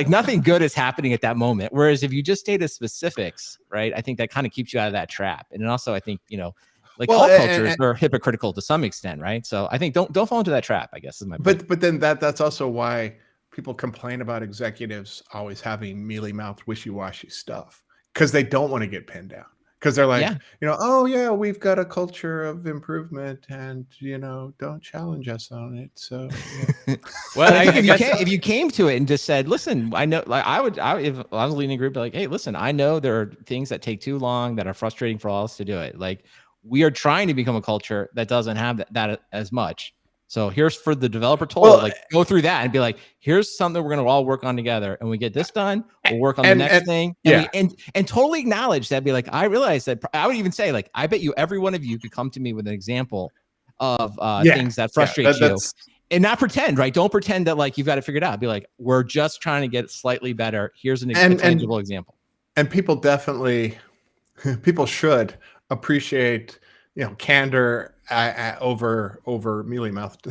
nothing good is happening at that moment. Whereas if you just stay to specifics, right, I think that kind of keeps you out of that trap. And also, I think, all cultures are hypocritical to some extent, right? So I think don't fall into that trap, I guess, is my point. But then that's also why people complain about executives always having mealy-mouthed, wishy-washy stuff, because they don't want to get pinned down. Because they're oh yeah, we've got a culture of improvement, and don't challenge us on it. So yeah. Well, if you came to it and just said, listen, I know, if I was leading a group, hey, listen, I know there are things that take too long, that are frustrating for all of us to do it. We are trying to become a culture that doesn't have that as much. So here's for the developer tool, go through that and be here's something we're going to all work on together. And we get this done, we'll work on the next thing. And totally acknowledge that. Be I realize that I would even say, I bet you every one of you could come to me with an example of things that frustrate you, and not pretend, right? Don't pretend that you've got it figured out. Be we're just trying to get slightly better. Here's a tangible example. And people should appreciate, candor over mealy-mouthed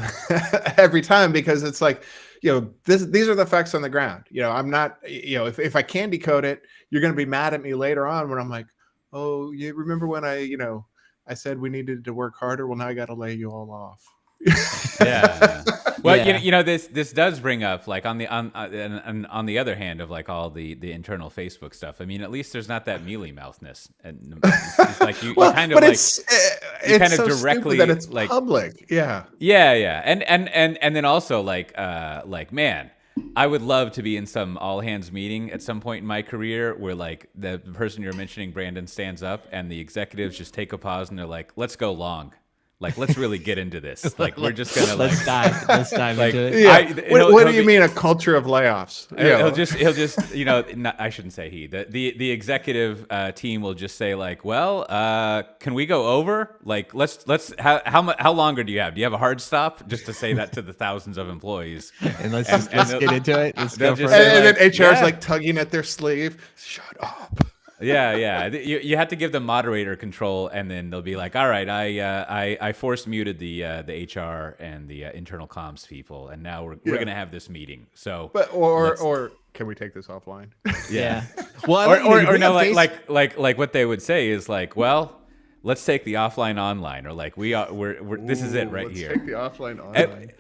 every time, because it's these are the facts on the ground. I'm not, if I candy code it, you're going to be mad at me later on when I'm oh, you remember when I said we needed to work harder? Well, now I got to lay you all off. Yeah. Well, Yeah. this does bring up like on the other hand of like all the internal Facebook stuff. I mean, at least there's not that mealy mouthness, and it's like you kind of but like it's you kind it's of so directly stupid that it's like public. Yeah. yeah, and then also like man, I would love to be in some all hands meeting at some point in my career where like the person you're mentioning, Brandon, stands up and the executives just take a pause and they're like, let's go long. Like, let's really get into this. Like, we're just gonna let's dive like, into it. Yeah. What he'll do you be- mean a culture of layoffs? He'll just I shouldn't say he. The executive team will just say like, well, can we go over? Like, let's how longer do you have? Do you have a hard stop? Just to say that to the thousands of employees. And let's get into it. Let's they'll go just for say, it. and then HR's yeah. like tugging at their sleeve. Shut up. Yeah. You have to give them moderator control, and then they'll be like, "All right, I force muted the HR and the internal comms people, and now we're gonna have this meeting." So, But or can we take this offline? Yeah. Well, I mean, you or bring no, up like what they would say is like, "Well, let's take the offline online," or like, we're this is it right Let's here. take the offline online.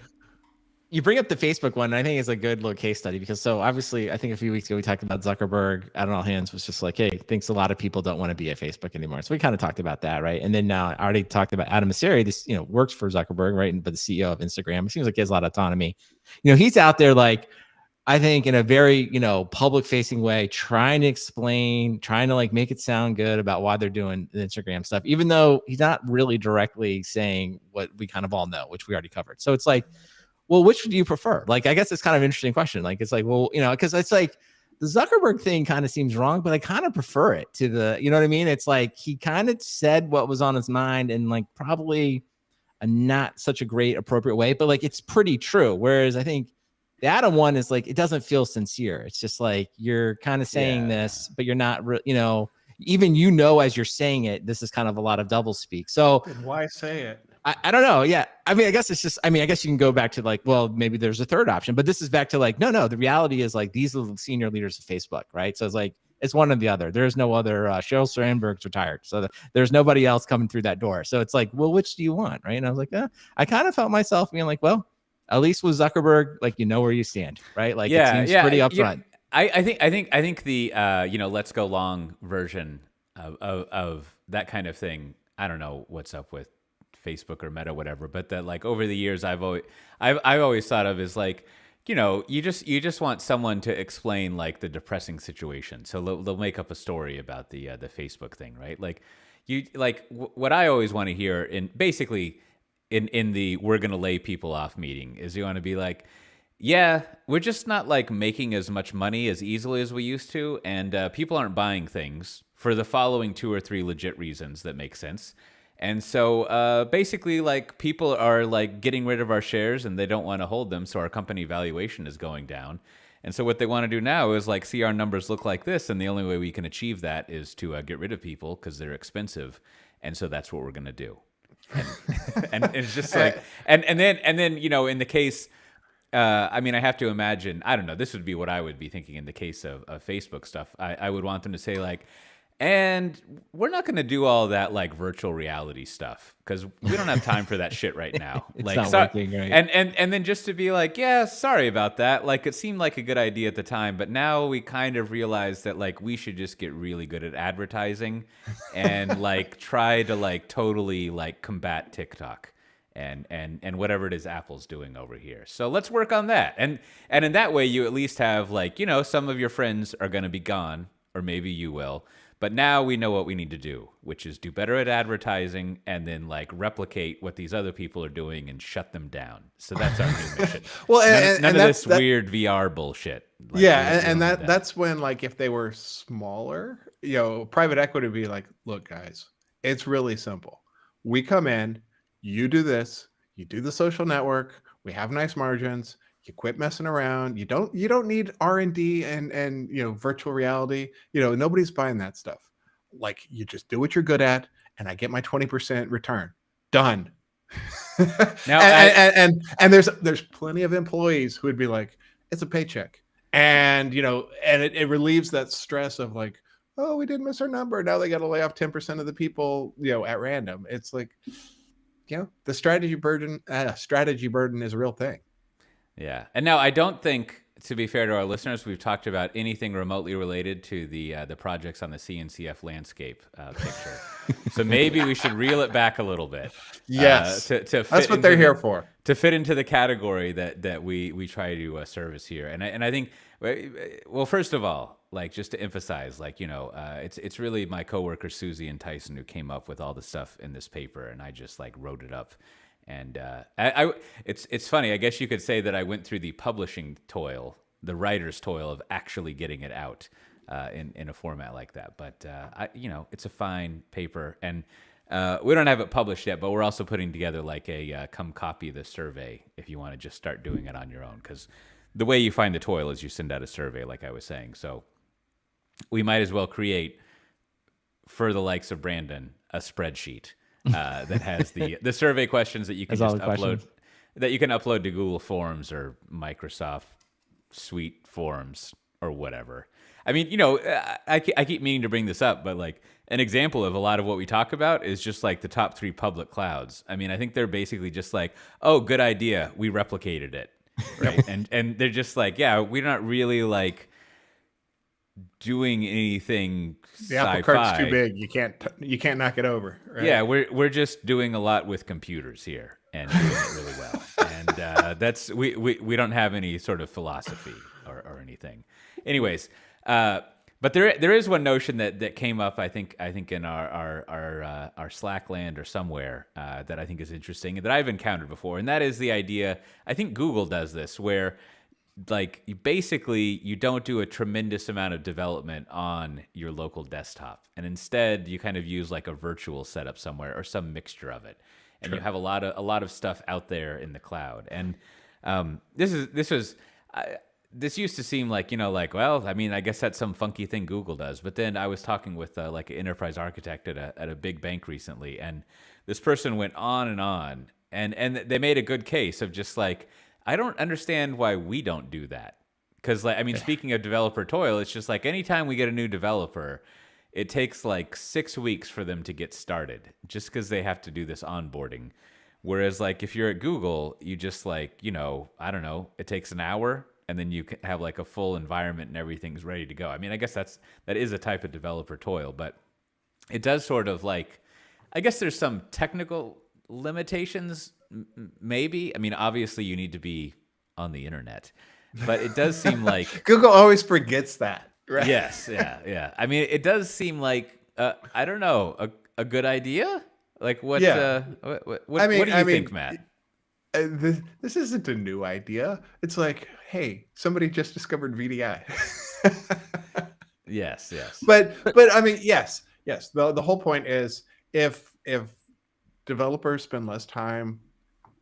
You bring up the Facebook one, and I think it's a good little case study because so obviously I think a few weeks ago we talked about Zuckerberg at All Hands was just like, hey, thinks a lot of people don't want to be at Facebook anymore. So we kind of talked about that, right? And then now I already talked about Adam Mosseri, this works for Zuckerberg, right? But the CEO of Instagram. It seems like he has a lot of autonomy. He's out there like I think in a very public facing way, trying to explain, trying to like make it sound good about why they're doing the Instagram stuff, even though he's not really directly saying what we kind of all know, which we already covered. So it's like, well, which do you prefer? Like, I guess it's kind of an interesting question. Like, it's like, well, because it's like the Zuckerberg thing kind of seems wrong, but I kind of prefer it to the, you know what I mean? It's like he kind of said what was on his mind and like probably a not such a great appropriate way, but like it's pretty true. Whereas I think the Adam one is like it doesn't feel sincere. It's just like you're kind of saying this, but you're not, even as you're saying it, this is kind of a lot of double speak. So Then why say it? I don't know. Yeah. I mean, I guess it's just, I guess you can go back to like, well, maybe there's a third option, but this is back to like, no, the reality is like, these are the senior leaders of Facebook, right? So it's like, it's one or the other. There's no other, Sheryl Sandberg's retired. So there's nobody else coming through that door. So it's like, well, which do you want? Right. And I was like, I kind of felt myself being like, well, at least with Zuckerberg, like, where you stand, right? Like it seems pretty upfront. I think the let's go long version of that kind of thing. I don't know what's up with Facebook or Meta, whatever, but that like over the years, I've always thought of as like, you just want someone to explain like the depressing situation. So they'll make up a story about the Facebook thing, right? Like what I always want to hear in basically in the we're going to lay people off meeting is you want to be like, yeah, we're just not like making as much money as easily as we used to. And people aren't buying things for the following 2 or 3 legit reasons that make sense. And so basically, like people are like getting rid of our shares and they don't want to hold them. So our company valuation is going down. And so what they want to do now is like see our numbers look like this. And the only way we can achieve that is to get rid of people because they're expensive. And so that's what we're going to do. And it's just like and then in the case. I have to imagine, I don't know, this would be what I would be thinking in the case of Facebook stuff. I would want them to say like, and we're not going to do all that like virtual reality stuff because we don't have time for that shit right now. It's like, not working, right? And then just to be like, yeah, sorry about that. Like it seemed like a good idea at the time, but now we kind of realize that like we should just get really good at advertising and like try to like totally like combat TikTok. And whatever it is Apple's doing over here. So let's work on that. And in that way, you at least have like, some of your friends are going to be gone, or maybe you will. But now we know what we need to do, which is do better at advertising and then like replicate what these other people are doing and shut them down. So that's our new mission. Well, none of this weird VR bullshit. Like, and that's when like if they were smaller, private equity would be like, look, guys, it's really simple. We come in. You do this, you do the social network, we have nice margins, you quit messing around. You don't need R&D and virtual reality. Nobody's buying that stuff. Like you just do what you're good at and I get my 20% return. Done. Now and there's plenty of employees who would be like, it's a paycheck. And it relieves that stress of like, oh, we didn't miss our number. Now they got to lay off 10% of the people, at random. It's like, the strategy burden is a real thing. Yeah. And now I don't think, to be fair to our listeners, we've talked about anything remotely related to the projects on the CNCF landscape picture. So maybe we should reel it back a little bit. Yes. To fit That's what they're here for. To fit into the category that we try to service here. And I think, well, first of all, like, just to emphasize, like, it's really my coworker Susie and Tyson who came up with all the stuff in this paper, and I just like wrote it up. And it's funny. I guess you could say that I went through the publishing toil, the writer's toil of actually getting it out in a format like that. But it's a fine paper, and we don't have it published yet. But we're also putting together like a come copy the survey if you want to just start doing it on your own. Because the way you find the toil is you send out a survey, like I was saying. So we might as well create, for the likes of Brandon, a spreadsheet. That has the survey questions that you can just upload, that you can upload to Google Forms or Microsoft Suite Forms or whatever. I mean, I keep meaning to bring this up, but like an example of a lot of what we talk about is just like the top 3 public clouds. I mean, I think they're basically just like, oh, good idea, we replicated it, right? and they're just like, yeah, we're not really like doing anything the apple cart's too big, you can't knock it over, right? Yeah, we're just doing a lot with computers here and doing it really well. And that's we don't have any sort of philosophy or anything. Anyways, but there is one notion that came up, I think in our Slackland or somewhere, that I think is interesting, that I've encountered before, and that is the idea, I think Google does this, where like you don't do a tremendous amount of development on your local desktop, and instead you kind of use like a virtual setup somewhere or some mixture of it, and you have a lot of stuff out there in the cloud. And this used to seem like, well, I mean, I guess that's some funky thing Google does. But then I was talking with like an enterprise architect at a big bank recently, and this person went on, and they made a good case of just like, I don't understand why we don't do that. Because, like, I mean, speaking of developer toil, it's just like anytime we get a new developer, it takes like 6 weeks for them to get started just because they have to do this onboarding. Whereas, like, if you're at Google, you just like, I don't know, it takes an hour, and then you can have like a full environment and everything's ready to go. I mean, I guess that is a type of developer toil, but it does sort of like, I guess there's some technical limitations. Maybe. I mean, obviously you need to be on the internet, but it does seem like Google always forgets that, right? Yes. Yeah. I mean, it does seem like, I don't know, a good idea. Like what do you think, Matt? This isn't a new idea. It's like, hey, somebody just discovered VDI. Yes. But I mean, yes. The whole point is if developers spend less time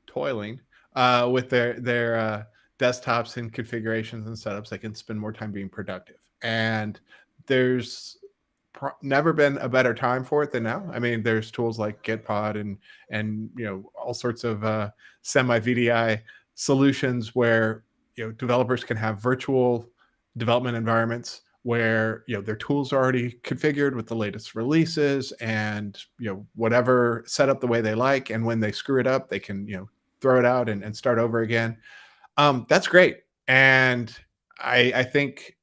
toiling with their desktops and configurations and setups, they can spend more time being productive. And there's never been a better time for it than now. I mean, there's tools like Gitpod and all sorts of semi VDI solutions where developers can have virtual development environments where their tools are already configured with the latest releases and whatever set up the way they like, and when they screw it up, they can throw it out and start over again. That's great, and I think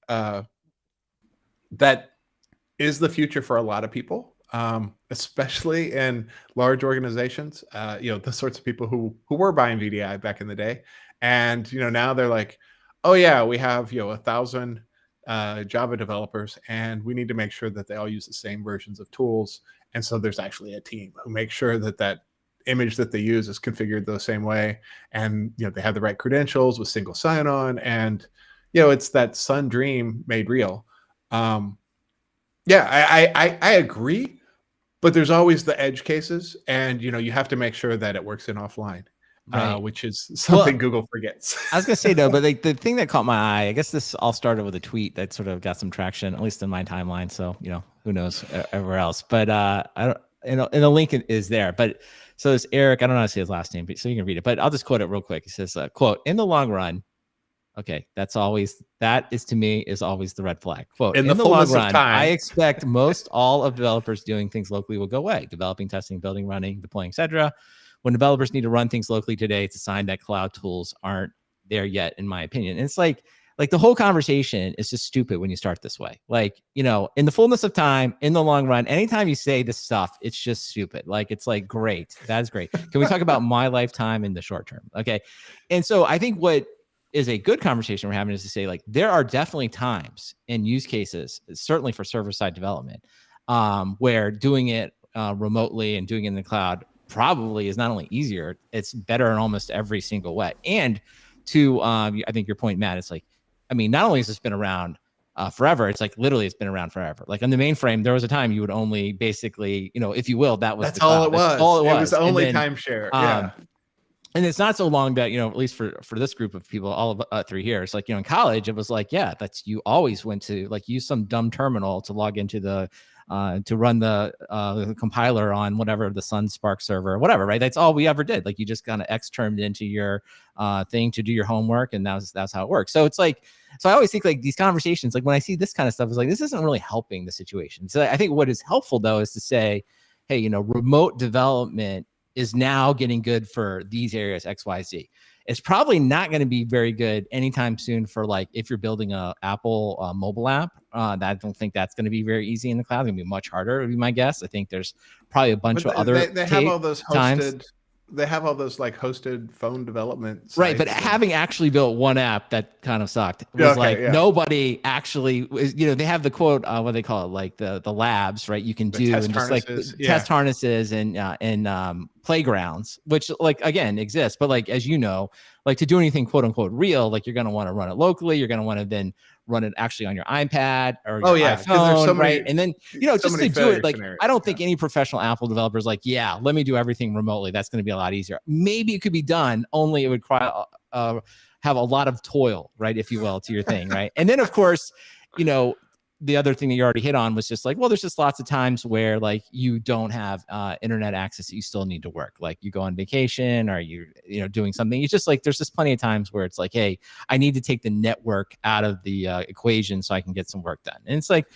that is the future for a lot of people, especially in large organizations. The sorts of people who were buying VDI back in the day, and now they're like, oh yeah, we have 1,000 Java developers, and we need to make sure that they all use the same versions of tools. And so there's actually a team who makes sure that image that they use is configured the same way, and they have the right credentials with single sign-on, and it's that Sun dream made real. I agree, but there's always the edge cases, and you have to make sure that it works in offline. Right. Which is something Google forgets. I was gonna say no, but like the thing that caught my eye, I guess this all started with a tweet that sort of got some traction, at least in my timeline. So who knows everywhere else. But I don't, and the link is there. But so it's Eric. I don't know how to say his last name, but so you can read it. But I'll just quote it real quick. He says, "Quote: In the long run, Okay, that is to me is always the red flag. Quote, In in the the long fullness of run, time. I expect most all of developers doing things locally will go away. Developing, testing, building, running, deploying, etc. When developers need to run things locally today, it's a sign that cloud tools aren't there yet, in my opinion. And it's like the whole conversation is just stupid when you start this way. Like, you know, in the fullness of time, in the long run, anytime you say this stuff, it's just stupid. Like, it's like, great, that's great. Can we talk about my lifetime in the short term? Okay. And so I think what is a good conversation we're having is to say, like, there are definitely times and use cases, certainly for server-side development, where doing it remotely and doing it in the cloud probably is not only easier, it's better in almost every single way. And to I think your point, Matt, it's like, I mean, not only has this been around forever, it's like literally it's been around forever. Like on the mainframe, there was a time you would only basically, you know, if you will, that's all it was. That's all it was. It was only and then, timeshare. Yeah. And it's not so long that, you know, at least for this group of people, all of 3 years, like, you know, in college, it was like, yeah, that's, you always went to like use some dumb terminal to log into the to run the compiler on whatever the Sun Spark server or whatever, right? That's all we ever did. Like, you just kind of externed into your thing to do your homework, and that's how it works. So it's like, so I always think like these conversations, like when I see this kind of stuff, is like, this isn't really helping the situation. So I think what is helpful though is to say, hey, you know, remote development is now getting good for these areas, XYZ. It's probably not going to be very good anytime soon for like if you're building a Apple mobile app. I don't think that's going to be very easy in the cloud. It's going to be much harder, would be my guess. I think there's probably a bunch of other they have all those hosted. They have all those like hosted phone development sites. Right, but having actually built one app that kind of sucked was nobody actually, you know, they have the quote, what they call it, like the labs, right? You can do and just like test harnesses and playgrounds, which like again exists, but like as you know, like to do anything quote unquote real, like you're going to want to run it locally. You're going to want to then run it actually on your iPad or your iPhone, so right? And then, you know, just to do it, like, I don't think any professional Apple developer is like, yeah, let me do everything remotely. That's going to be a lot easier. Maybe it could be done, only it would have a lot of toil, right, if you will, to your thing, right? And then, of course, you know, the other thing that you already hit on was just like, well, there's just lots of times where like you don't have internet access that you still need to work. Like you go on vacation or you know, doing something. It's just like, there's just plenty of times where it's like, hey, I need to take the network out of the equation so I can get some work done. And it's like,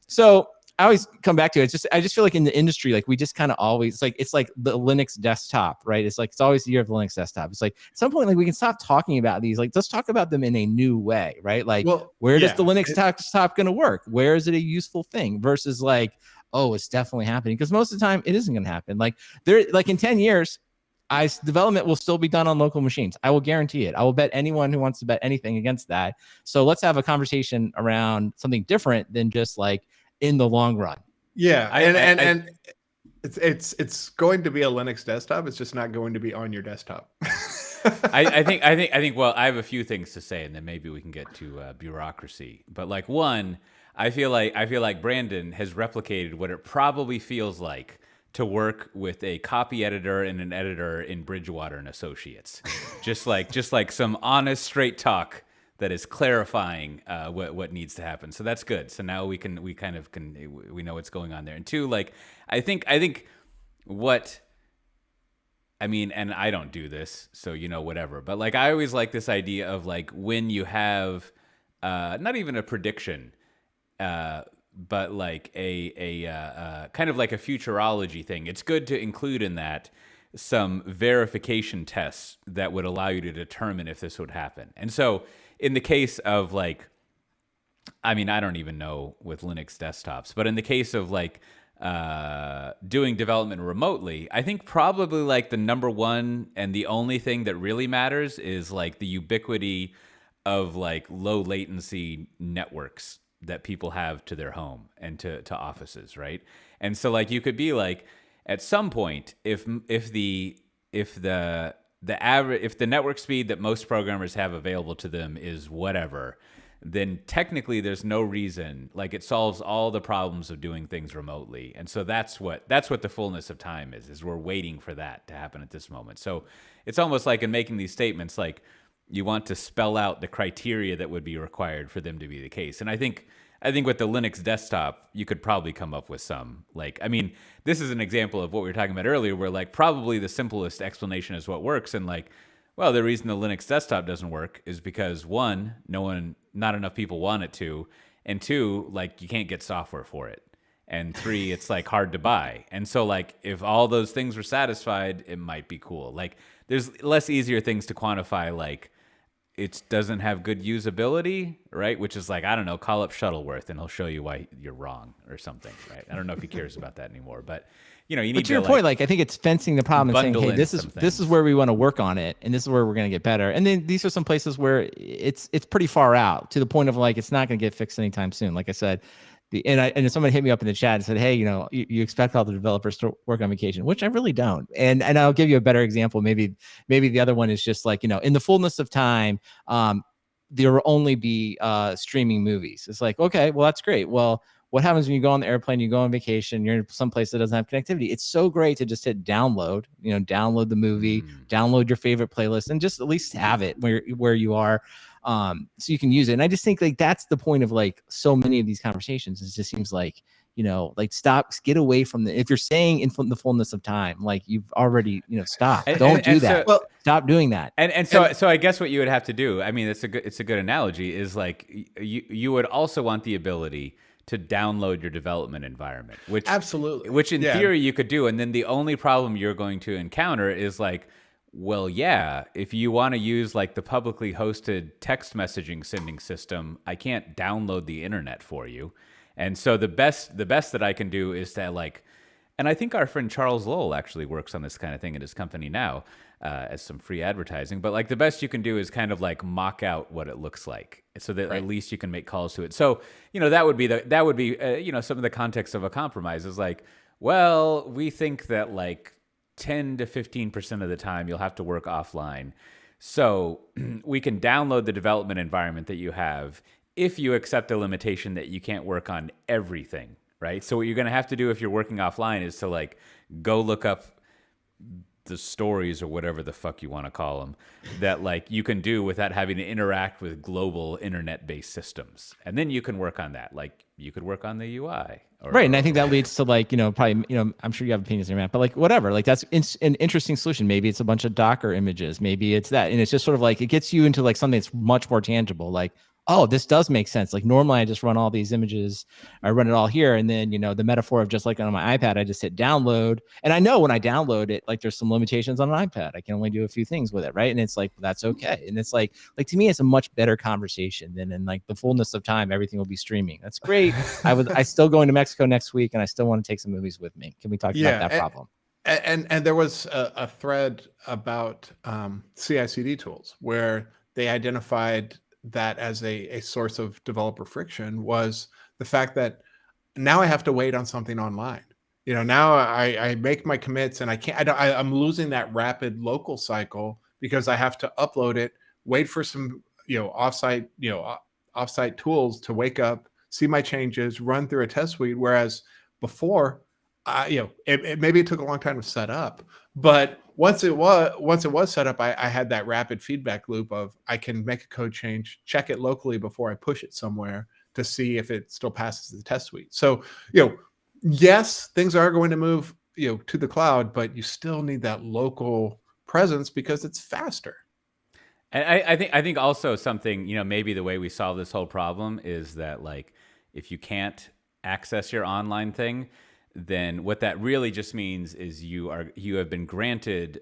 so I always come back to it. I just feel like in the industry, like we just kind of always like, it's like the Linux desktop, right? It's like, it's always the year of the Linux desktop. It's like at some point, like we can stop talking about these, like let's talk about them in a new way, right? Like where does the Linux desktop going to work? Where is it a useful thing versus like, oh, it's definitely happening? Because most of the time it isn't going to happen. Like in 10 years, development will still be done on local machines. I will guarantee it. I will bet anyone who wants to bet anything against that. So let's have a conversation around something different than just like, in the long run. Yeah. And it's going to be a Linux desktop. It's just not going to be on your desktop. I think, well, I have a few things to say and then maybe we can get to bureaucracy. But like one, I feel like Brandon has replicated what it probably feels like to work with a copy editor and an editor in Bridgewater and Associates. just like some honest, straight talk that is clarifying what needs to happen. So that's good. So now we know what's going on there. And two, like I think what I mean, and I don't do this, so you know, whatever. But like I always like this idea of like when you have not even a prediction, but like a kind of like a futurology thing. It's good to include in that some verification tests that would allow you to determine if this would happen. And so in the case of like, I mean, I don't even know with Linux desktops, but in the case of like doing development remotely, I think probably like the number one and the only thing that really matters is like the ubiquity of like low latency networks that people have to their home and to offices, right? And so like you could be like, at some point, if the network speed that most programmers have available to them is whatever, then technically there's no reason, like it solves all the problems of doing things remotely. And so that's what the fullness of time is we're waiting for that to happen at this moment. So it's almost like in making these statements, like you want to spell out the criteria that would be required for them to be the case. And I think with the Linux desktop, you could probably come up with some, like, I mean, this is an example of what we were talking about earlier, where like probably the simplest explanation is what works. And like, Well, the reason the Linux desktop doesn't work is because one, not enough people want it to, and two, like you can't get software for it. And three, it's like hard to buy. And so like if all those things were satisfied, it might be cool. Like there's less easier things to quantify, like it doesn't have good usability, right? Which is like, I don't know, call up Shuttleworth and he'll show you why you're wrong or something, right? I don't know if he cares about that anymore, but you know, you need But to your point, like I think it's fencing the problem and saying, bundle hey, in this some is things. where we want to work on it, and this is where we're going to get better. And then these are some places where it's pretty far out to the point of like it's not going to get fixed anytime soon. Like I said, and someone hit me up in the chat and said, hey, you know, you expect all the developers to work on vacation, which I really don't. And I'll give you a better example. Maybe the other one is just like, you know, in the fullness of time, there will only be streaming movies. It's like, okay, well, that's great. Well, what happens when you go on the airplane, you go on vacation, you're in some place that doesn't have connectivity? It's so great to just hit download, you know, download the movie, download your favorite playlist, and just at least have it where you are, so you can use it. And I just think like that's the point of like so many of these conversations. It just seems like, you know, like get away from if you're saying in the fullness of time, like you've already, you know, stop. Don't do that. So, stop doing that. So I guess what you would have to do, I mean, it's a good analogy, is like you would also want the ability to download your development environment, which in theory you could do. And then the only problem you're going to encounter is like, well, yeah, if you want to use like the publicly hosted text messaging sending system, I can't download the internet for you. And so the best that I can do is to like, and I think our friend Charles Lowell actually works on this kind of thing at his company now, as some free advertising. But like the best you can do is kind of like mock out what it looks like, so that at least you can make calls to it. So you know that would be you know, some of the context of a compromise is like, well, we think that like 10 to 15% of the time you'll have to work offline, so we can download the development environment that you have if you accept the limitation that you can't work on everything. Right. So what you're going to have to do if you're working offline is to like go look up the stories or whatever the fuck you want to call them that like you can do without having to interact with global internet-based systems. And then you can work on that. Like you could work on the UI. Right. And I think that leads to like, you know, probably, you know, I'm sure you have opinions on that, but like whatever, like that's an interesting solution. Maybe it's a bunch of Docker images. Maybe it's that. And it's just sort of like, it gets you into like something that's much more tangible. Like, oh, this does make sense. Like normally I just run all these images, I run it all here. And then, you know, the metaphor of just like on my iPad, I just hit download. And I know when I download it, like there's some limitations on an iPad. I can only do a few things with it. Right. And it's like, that's okay. And it's like to me, it's a much better conversation than in like the fullness of time, everything will be streaming. That's great. I still going to Mexico next week and I still want to take some movies with me. Can we talk about that problem? And there was a thread about CI/CD tools where they identified that as a source of developer friction was the fact that now I have to wait on something online. You know, now I make my commits and I'm losing that rapid local cycle because I have to upload it, wait for some, you know, offsite tools to wake up, see my changes, run through a test suite. Whereas before, you know, maybe it took a long time to set up, but once it was set up, I had that rapid feedback loop of I can make a code change, check it locally before I push it somewhere to see if it still passes the test suite. So, you know, yes, things are going to move, you know, to the cloud, but you still need that local presence because it's faster. And I think also something, you know, maybe the way we solve this whole problem is that like if you can't access your online thing, then what that really just means is you have been granted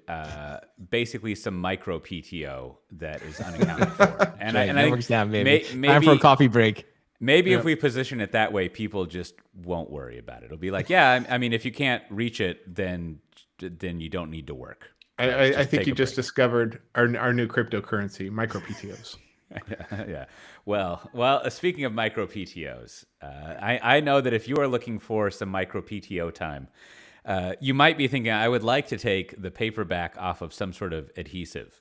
basically some micro PTO that is unaccounted for. And I think maybe time for a coffee break. Maybe if we position it that way, people just won't worry about it. It'll be like, yeah, I mean, if you can't reach it, then you don't need to work. I think you just discovered our new cryptocurrency, micro PTOs. Yeah. Well. Speaking of micro PTOs, I know that if you are looking for some micro PTO time, you might be thinking, I would like to take the paperback off of some sort of adhesive.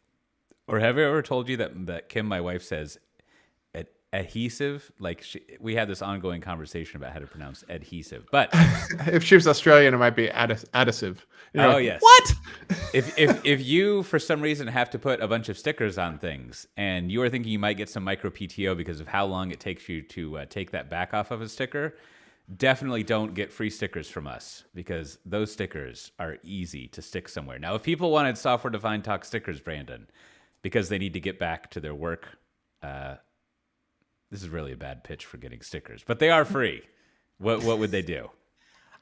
Or have I ever told you that Kim, my wife, says adhesive? Like we had this ongoing conversation about how to pronounce adhesive. But if she was Australian, it might be adhesive. Oh, like, yes. What? If you for some reason have to put a bunch of stickers on things and you are thinking you might get some micro PTO because of how long it takes you to take that back off of a sticker, definitely don't get free stickers from us because those stickers are easy to stick somewhere. Now, if people wanted software-defined talk stickers, Brandon, because they need to get back to their work. This is really a bad pitch for getting stickers, but they are free. What would they do?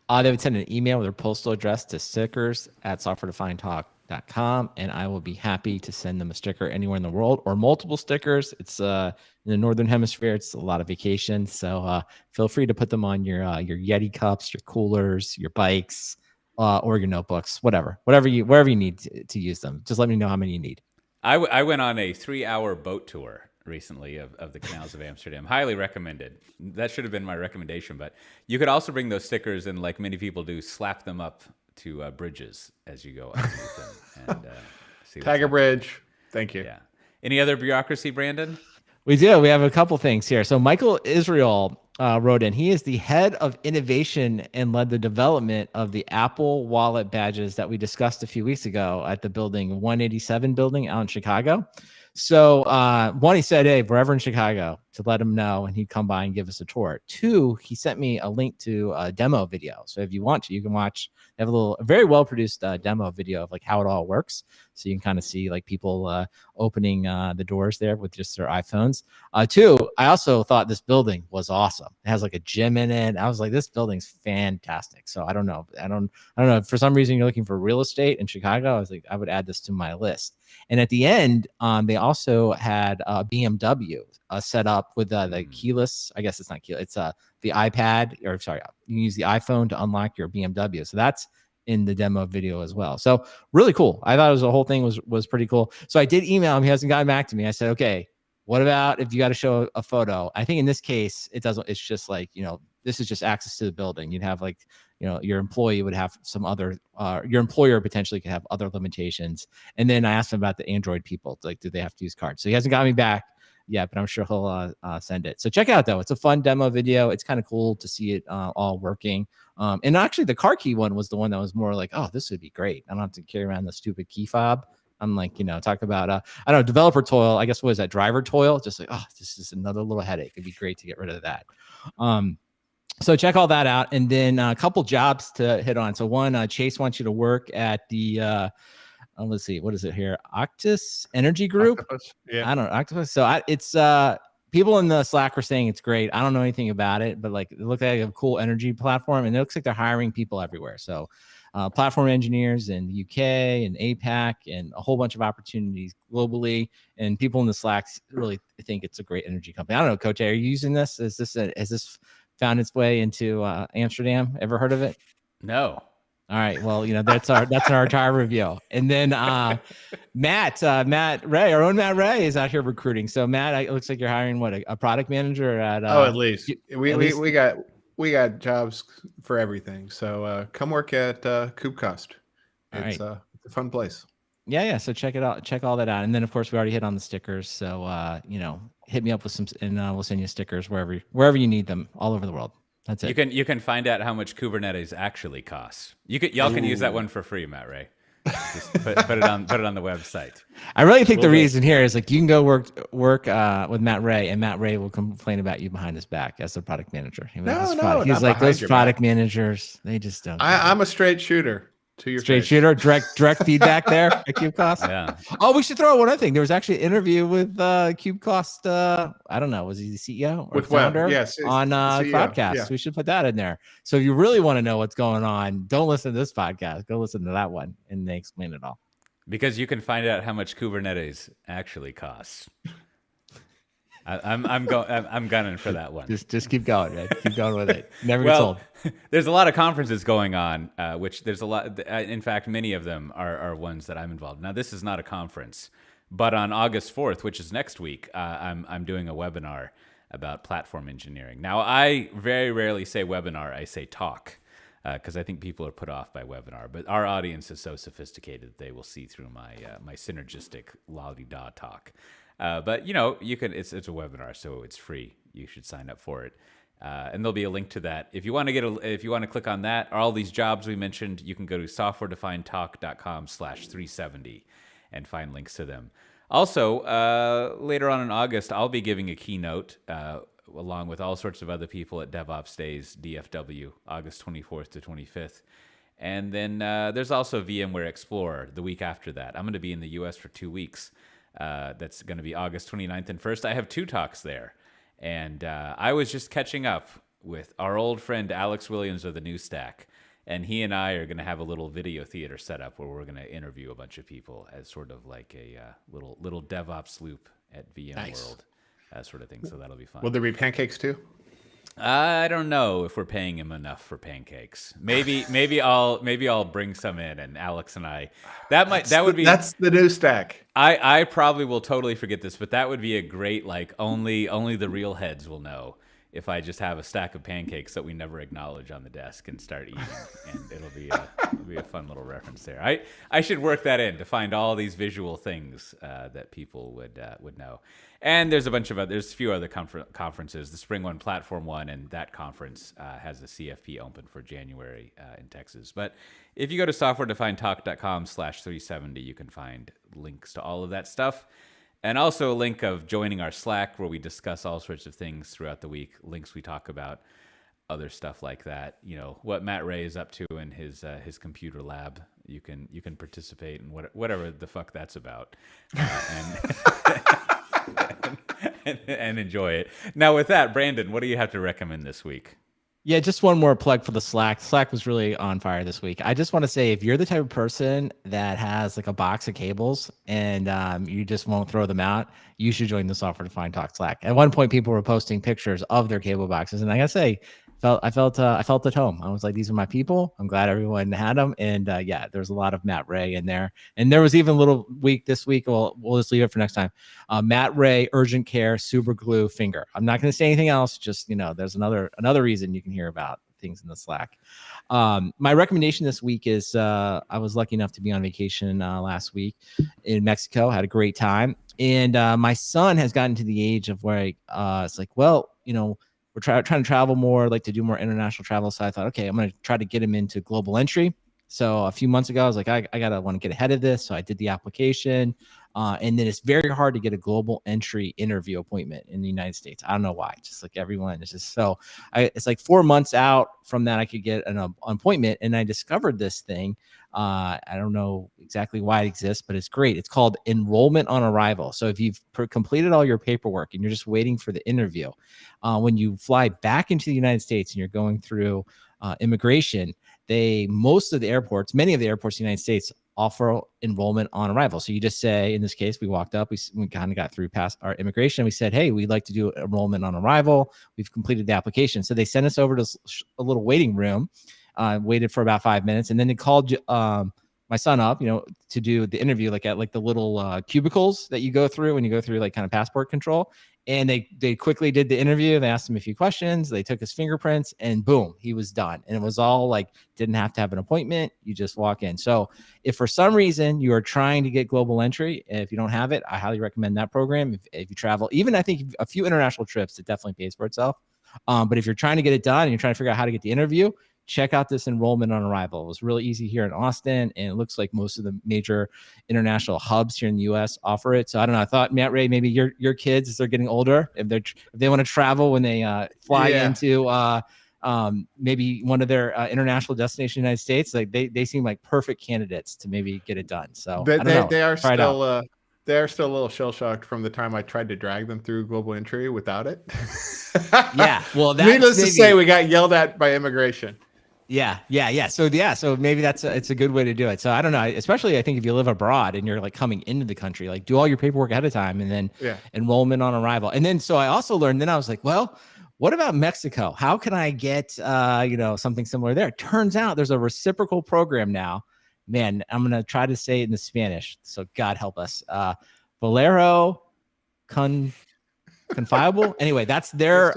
They would send an email with their postal address to stickers@softwaredefinedtalk.com, and I will be happy to send them a sticker anywhere in the world or multiple stickers. It's in the Northern Hemisphere. It's a lot of vacation. So feel free to put them on your Yeti cups, your coolers, your bikes, or your notebooks, wherever you need to use them. Just let me know how many you need. I went on a 3-hour boat tour recently of the canals of Amsterdam. Highly recommended. That should have been my recommendation, but you could also bring those stickers and, like many people do, slap them up to bridges as you go underneath them. And see Tiger Bridge. Thank you. Yeah. Any other bureaucracy, Brandon? We do. We have a couple things here. So Michael Israel wrote in. He is the head of innovation and led the development of the Apple Wallet badges that we discussed a few weeks ago at the building 187 building out in Chicago. So one, he said, hey, if we're ever in Chicago, to let him know, and he'd come by and give us a tour. Two, he sent me a link to a demo video. So if you want to, you can watch. They have a very well produced demo video of like how it all works. So you can kind of see like people opening the doors there with just their iPhones. Two, I also thought this building was awesome. It has like a gym in it. I was like, this building's fantastic. So I don't know. I don't know. For some reason, you're looking for real estate in Chicago. I was like, I would add this to my list. And at the end, they also had BMW set up with the keyless. I guess it's not keyless. It's the iPad, or sorry, you can use the iPhone to unlock your BMW. So that's in the demo video as well. So really cool. I thought the whole thing was pretty cool. So I did email him. He hasn't gotten back to me. I said, okay, what about if you got to show a photo? I think in this case, it doesn't. It's just like, this is just access to the building. You'd have like, your employee would have some other, your employer potentially could have other limitations. And then I asked him about the Android people. Like, do they have to use cards? So he hasn't got me back yet, but I'm sure he'll send it. So check it out though. It's a fun demo video. It's kind of cool to see it all working. And actually the car key one was the one that was more like, oh, this would be great. I don't have to carry around the stupid key fob. I'm like, talk about, I don't know, developer toil. I guess what is that, driver toil? Just like, oh, this is another little headache. It'd be great to get rid of that. So check all that out. And then a couple jobs to hit on. So one, Chase wants you to work at the, let's see, what is it here? Octus Energy Group. Octopus. Yeah. I don't know. Octopus. So it's people in the Slack were saying it's great. I don't know anything about it, but like it looks like a cool energy platform, and it looks like they're hiring people everywhere. So platform engineers in the UK and APAC and a whole bunch of opportunities globally. And people in the Slack really think it's a great energy company. I don't know, Coach, are you using this? Has this found its way into Amsterdam? Ever heard of it? No. All right. Well, that's our entire review. And then Matt Ray, our own Matt Ray, is out here recruiting. So Matt, it looks like you're hiring a product manager at at least we got jobs for everything. So come work at KubeCost. It's a fun place. Yeah. So check it out. Check all that out. And then of course we already hit on the stickers. So hit me up with some, and we'll send you stickers wherever you need them all over the world. That's it. You can find out how much Kubernetes actually costs. Y'all can use that one for free, Matt Ray. Just put it on the website. I really think the reason here is like you can go work with Matt Ray, and Matt Ray will complain about you behind his back as the product manager. He's like, those product managers, they just don't. I'm a straight shooter. To your straight face. shooter, direct feedback there at KubeCost. Yeah. Oh, we should throw out one other thing. There was actually an interview with KubeCost. I don't know, was he the CEO or with founder? Web? Yes, on Cloudcast. Yeah. We should put that in there. So if you really want to know what's going on, don't listen to this podcast. Go listen to that one, and they explain it all. Because you can find out how much Kubernetes actually costs. I'm gunning for that one. Just keep going, man. Keep going with it. Never gets old. There's a lot of conferences going on, which there's a lot. In fact, many of them are ones that I'm involved in. Now, this is not a conference, but on August 4th, which is next week, I'm doing a webinar about platform engineering. Now, I very rarely say webinar. I say talk, because I think people are put off by webinar. But our audience is so sophisticated that they will see through my synergistic la-di-da talk. But you can. It's a webinar, so it's free. You should sign up for it, and there'll be a link to that. If you want to click on that, all these jobs we mentioned, you can go to softwaredefinedtalk.com/370 and find links to them. Also, later on in August, I'll be giving a keynote along with all sorts of other people at DevOps Days DFW, August 24th to 25th. And then there's also VMware Explorer the week after that. I'm going to be in the U.S. for 2 weeks. That's going to be August 29th and 1st. I have 2 talks there. And I was just catching up with our old friend Alex Williams of the New Stack. And he and I are going to have a little video theater set up where we're going to interview a bunch of people as sort of like a little DevOps loop at VMworld, sort of thing. So that'll be fun. Will there be pancakes too? I don't know if we're paying him enough for pancakes. Maybe I'll bring some in, and Alex and I. That's the New Stack. I probably will totally forget this, but that would be a great, like, only the real heads will know if I just have a stack of pancakes that we never acknowledge on the desk and start eating, and it'll be a fun little reference there. I should work that in to find all these visual things that people would know. And there's a few other conferences. The Spring One, Platform One, and that conference has a CFP open for January in Texas. But if you go to softwaredefinedtalk.com/370, you can find links to all of that stuff. And also a link of joining our Slack where we discuss all sorts of things throughout the week. Links we talk about other stuff like that. You know, what Matt Ray is up to in his computer lab. You can participate in whatever the fuck that's about, and enjoy it. Now with that, Brandon, what do you have to recommend this week? Yeah, just one more plug for the Slack. Slack was really on fire this week. I just want to say, if you're the type of person that has like a box of cables and you just won't throw them out, you should join the Software Defined Talk Slack. At one point, people were posting pictures of their cable boxes, and I gotta say, I felt at home. I was like, these are my people. I'm glad everyone had them. And yeah, there's a lot of Matt Ray in there. And there was even a little week this week. We'll just leave it for next time. Matt Ray, urgent care, super glue finger. I'm not going to say anything else. Just, there's another reason you can hear about things in the Slack. My recommendation this week is I was lucky enough to be on vacation last week in Mexico. Had a great time. And my son has gotten to the age of where it's like, well, we're trying to travel more, like to do more international travel. So I thought, okay, I'm going to try to get him into Global Entry. So a few months ago, I was like, I want to get ahead of this. So I did the application. And then it's very hard to get a Global Entry interview appointment in the United States. I don't know why. Just like everyone, it's just so it's like 4 months out from that I could get an appointment. And I discovered this thing. I don't know exactly why it exists, but it's great. It's called Enrollment on Arrival. So if you've completed all your paperwork and you're just waiting for the interview, when you fly back into the United States and you're going through immigration, many of the airports in the United States offer enrollment on arrival. So you just say, in this case, we walked up, we kind of got through past our immigration. We said, hey, we'd like to do enrollment on arrival. We've completed the application. So they sent us over to a little waiting room, waited for about 5 minutes. And then they called my son up, to do the interview, like at like the little cubicles that you go through when you go through like kind of passport control. And they quickly did the interview. They asked him a few questions. They took his fingerprints and boom, he was done. And it was all like, didn't have to have an appointment. You just walk in. So if for some reason you are trying to get Global Entry, if you don't have it, I highly recommend that program. If you travel, even I think a few international trips, it definitely pays for itself. But if you're trying to get it done and you're trying to figure out how to get the interview, check out this Enrollment on Arrival. It was really easy here in Austin, and it looks like most of the major international hubs here in the U.S. offer it. So I don't know. I thought, Matt Ray, maybe your kids, as they're getting older, if they want to travel when they fly into maybe one of their international destinations in the United States, like they seem like perfect candidates to maybe get it done. So they are still they are still a little shell shocked from the time I tried to drag them through Global Entry without it. Yeah, well, needless to say, we got yelled at by immigration. Yeah. So maybe it's a good way to do it. So I don't know, especially I think if you live abroad and you're like coming into the country, like do all your paperwork ahead of time and then enrollment on arrival. And then, so I also learned, then I was like, well, what about Mexico? How can I get, something similar there? Turns out there's a reciprocal program now, man. I'm going to try to say it in the Spanish. So God help us. Bolero Confiable. Anyway, that's their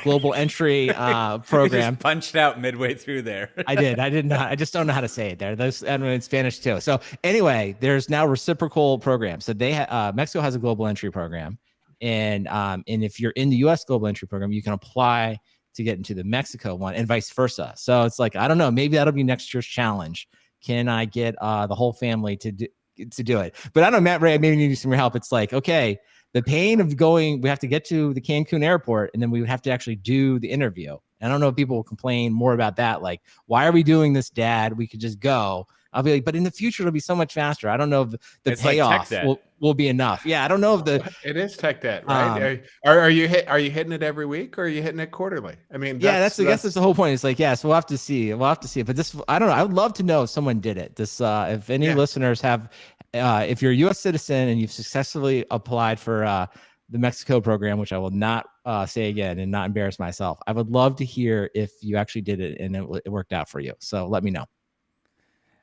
Global Entry program. You just punched out midway through there. I did not. I just don't know how to say it there. Those and in Spanish too. So anyway, there's now reciprocal programs. So Mexico has a Global Entry program, and if you're in the U.S. Global Entry program, you can apply to get into the Mexico one, and vice versa. So it's like, I don't know. Maybe that'll be next year's challenge. Can I get the whole family to do it? But I don't know, Matt Ray, I maybe need some more help. It's like, okay, the pain of we have to get to the Cancun airport and then we would have to actually do the interview. And I don't know if people will complain more about that. Like, why are we doing this, Dad? We could just go. I'll be like, but in the future it'll be so much faster. I don't know if the It's like tech payoff debt. will be enough. Yeah, I don't know if the It is tech debt, right? Are you hitting it every week, or are you hitting it quarterly? I mean, I guess that's the whole point. It's like, yes, we'll have to see. But this, I don't know. I would love to know if someone did it. This, if any listeners have, if you're a U.S. citizen and you've successfully applied for the Mexico program, which I will not say again and not embarrass myself, I would love to hear if you actually did it and it worked out for you. So let me know.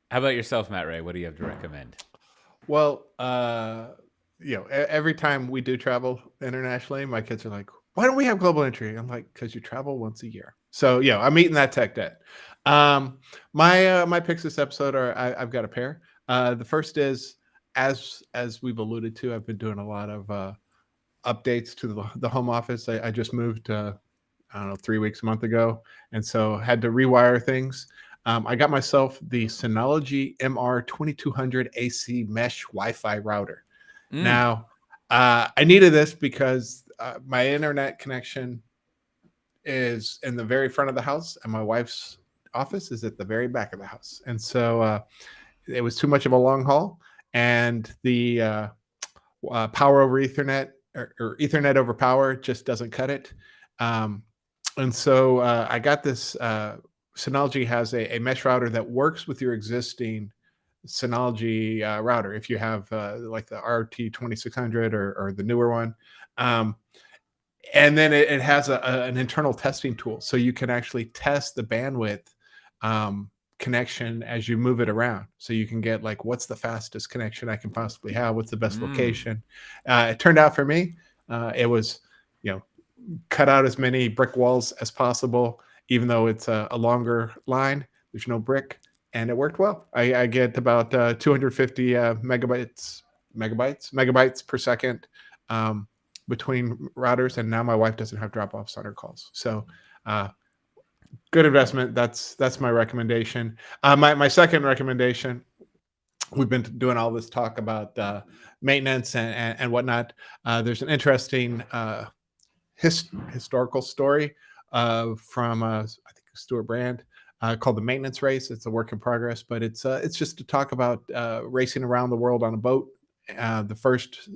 How about yourself, Matt Ray? What do you have to recommend? Well, every time we do travel internationally, my kids are like, why don't we have global entry? I'm like, because you travel once a year. So I'm eating that tech debt. My picks this episode are, I've got a pair. The first is, as we've alluded to, I've been doing a lot of updates to the home office. I just moved, I don't know, 3 weeks, a month ago. And so had to rewire things. I got myself the Synology MR2200 AC mesh Wi-Fi router. Now, I needed this because my internet connection is in the very front of the house and my wife's office is at the very back of the house. And so it was too much of a long haul, and the power over Ethernet or Ethernet over power just doesn't cut it. And so I got this. Synology has a mesh router that works with your existing Synology router. If you have like the RT2600 or the newer one, and then it has an internal testing tool, so you can actually test the bandwidth connection as you move it around. So you can get like, what's the fastest connection I can possibly have? What's the best location? It turned out for me, it was, cut out as many brick walls as possible. Even though it's a longer line, there's no brick, and it worked well. I get about 250 megabytes per second between routers, and now my wife doesn't have drop-offs on her calls. So good investment. That's my recommendation. My second recommendation, we've been doing all this talk about maintenance and whatnot. There's an interesting historical story from I think Stuart Brand called The Maintenance Race. It's a work in progress, but it's just to talk about racing around the world on a boat, the first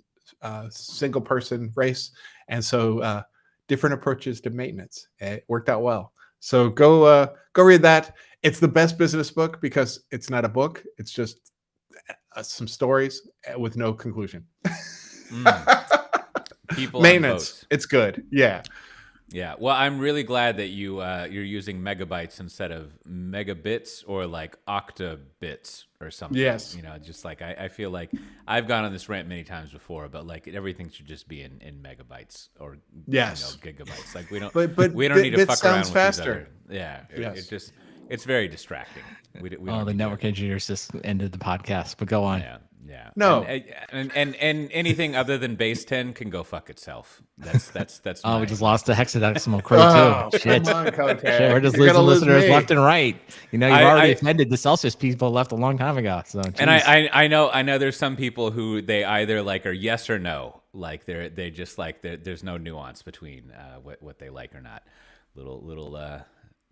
single person race. And so different approaches to maintenance. It worked out well. So go read that. It's the best business book because it's not a book. It's just some stories with no conclusion. People maintenance. It's good. Yeah. Yeah. Well, I'm really glad that you're using megabytes instead of megabits or like octabits or something. Yes. Just like I feel like I've gone on this rant many times before, but like everything should just be in megabytes or gigabytes. Like we don't we don't need to fuck around with faster. These other, yes. It's very distracting. We the network engineers just ended the podcast, but go on. Yeah. No. And anything other than base 10 can go fuck itself. That's we just lost a hexadecimal crow too. Shit. Come on, Cote. Shit, we're just losing listeners left and right. You've already offended the Celsius people left a long time ago. So, and I know there's some people who they either like are yes or no. Like they just like there's no nuance between what they like or not. Little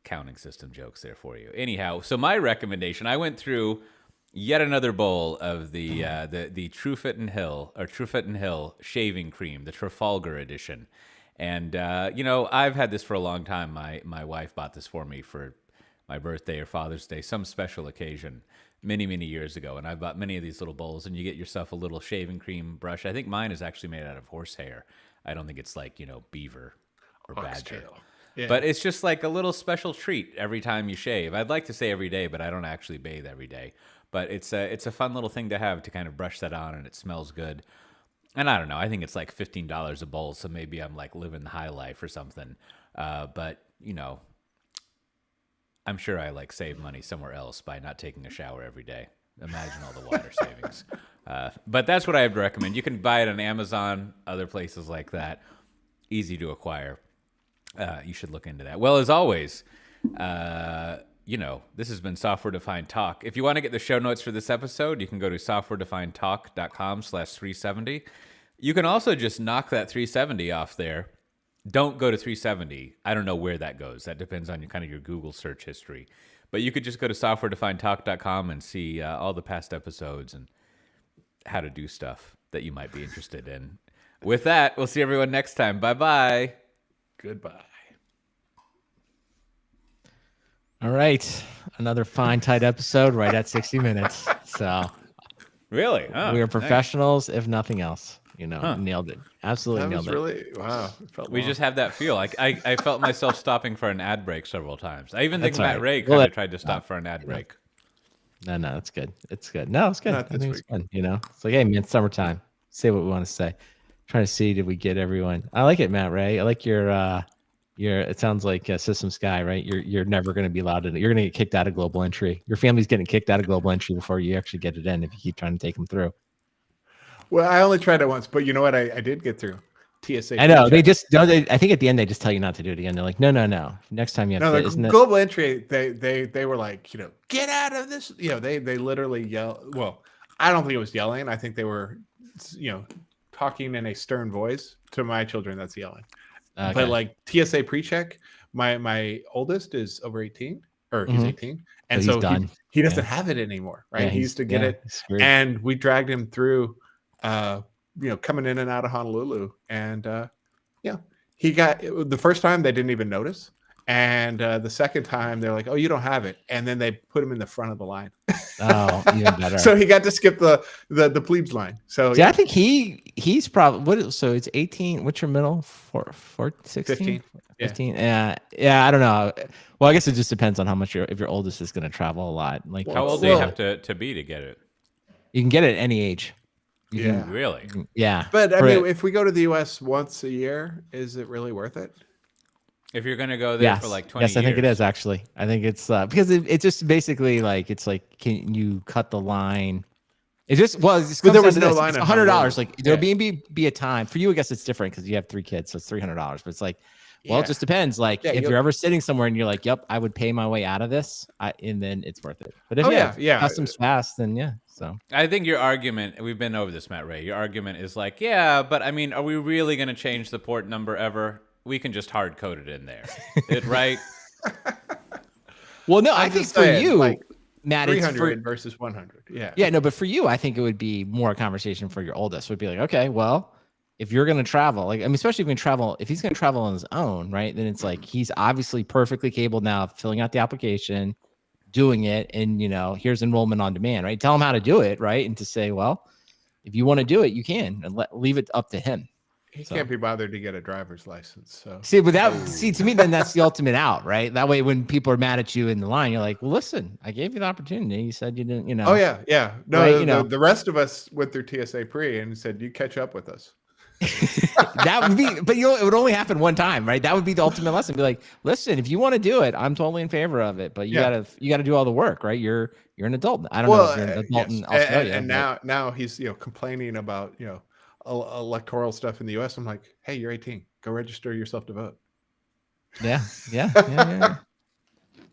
counting system jokes there for you. Anyhow, so my recommendation, I went through yet another bowl of the Truefit and Hill shaving cream, the Trafalgar edition. And I've had this for a long time. My wife bought this for me for my birthday or Father's Day, some special occasion many, many years ago. And I bought many of these little bowls, and you get yourself a little shaving cream brush. I think mine is actually made out of horsehair. I don't think it's like, beaver or badger. Yeah. But it's just like a little special treat every time you shave. I'd like to say every day, but I don't actually bathe every day. But it's a fun little thing to have to kind of brush that on, and it smells good. And I don't know, I think it's like $15 a bowl, so maybe I'm like living the high life or something. But I'm sure I like save money somewhere else by not taking a shower every day. Imagine all the water savings. But that's what I have to recommend. You can buy it on Amazon, other places like that. Easy to acquire. You should look into that. Well, as always, this has been Software Defined Talk. If you want to get the show notes for this episode, you can go to softwaredefinedtalk.com/370. You can also just knock that 370 off there. Don't go to 370. I don't know where that goes. That depends on your Google search history. But you could just go to softwaredefinedtalk.com and see all the past episodes and how to do stuff that you might be interested in. With that, we'll see everyone next time. Bye-bye. Goodbye. All right. Another fine, tight episode right at 60 minutes. So Really? we are professionals, if nothing else. Nailed it. Absolutely That nailed was it. really wow. It felt We long. just have that feel. I felt myself stopping for an ad break several times. I even think That's all Matt right. Ray We'll kind of let- tried to stop for an ad break. No, it's good. It's good. No, it's good. Not I this think it's fun. It's like, hey, man, it's summertime. Say what we want to say. Trying to see, did we get everyone? I like it, Matt Ray. I like your. It sounds like System Sky, right? You're never going to be allowed in. You're going to get kicked out of Global Entry. Your family's getting kicked out of Global Entry before you actually get it in. If you keep trying to take them through. Well, I only tried it once, but you know what? I did get through TSA. I know pre-check. I think at the end they just tell you not to do it again. They're like, no. Next time you have No, to. the Isn't it? global entry. They were like, get out of this. They literally yell. Well, I don't think it was yelling. I think they were, talking in a stern voice to my children. That's yelling. Okay. But like TSA pre-check, my oldest is over 18, or he's Mhm. 18, and So he's so done. he doesn't have it anymore, right? Yeah, he used to get it, he's screwed. and we dragged him through, coming in and out of Honolulu, and he got the first time they didn't even notice, and the second time they're like, "Oh, you don't have it," and then they put him in the front of the line, Oh, even better. so he got to skip the plebes line. So See, I think he's probably so it's 18. What's your middle? 16? 15. Yeah. 15. Yeah. I don't know. Well, I guess it just depends on how much if your oldest is going to travel a lot. Like How old do you have to be to get it? you can get it at any age. You Yeah. Really? can- yeah. But I For- mean, if we go to the U.S. once a year, is it really worth it? If you're going to go there yes, for like 20 yes, I think it years. is actually. I think it's because it just basically like it's like, can you cut the line? It just But there was no line It's in $100. Honolulu. Like there'll Yeah. be a time for you. I guess it's different because you have 3 kids, so it's $300. But it's like, well, Yeah. it just depends. Like Yeah, if you'll- you're ever sitting somewhere and you're like, "Yep, I would pay my way out of this," and then it's worth it. But if Oh, you yeah, have yeah. customs fast, then yeah. So I think your argument, we've been over this, Matt Ray. Your argument is like, yeah, but I mean, are we really going to change the port number ever? We can just hard code it in there. Right? well, no, I'm I think just for saying, you, like, Matt, it's 300 for versus 100. Yeah. yeah, no, but for you, I think it would be more a conversation for your oldest. Would be like, okay, well, if you're going to travel, like, I mean, especially if you can travel, if he's going to travel on his own, right? Then it's like he's obviously perfectly capable now of filling out the application, doing it, and here's enrollment on demand, right? Tell him how to do it, right? And to say, well, if you want to do it, you can, and leave it up to him. He So- can't be bothered to get a driver's license. So See, to me, then that's the ultimate out, right? That way, when people are mad at you in the line, you're like, well, listen, I gave you the opportunity. You said you didn't, Oh yeah. No, Right, the rest of us went through TSA pre and said, "You catch up with us." That would be, but it would only happen one time, right? That would be the ultimate lesson. Be like, listen, if you want to do it, I'm totally in favor of it, but you Yeah. gotta do all the work, right? You're an adult. I don't know if you're an adult yes. in Australia. and but- now he's complaining about electoral stuff in the U.S. I'm like, hey, you're 18. Go register yourself to vote. yeah.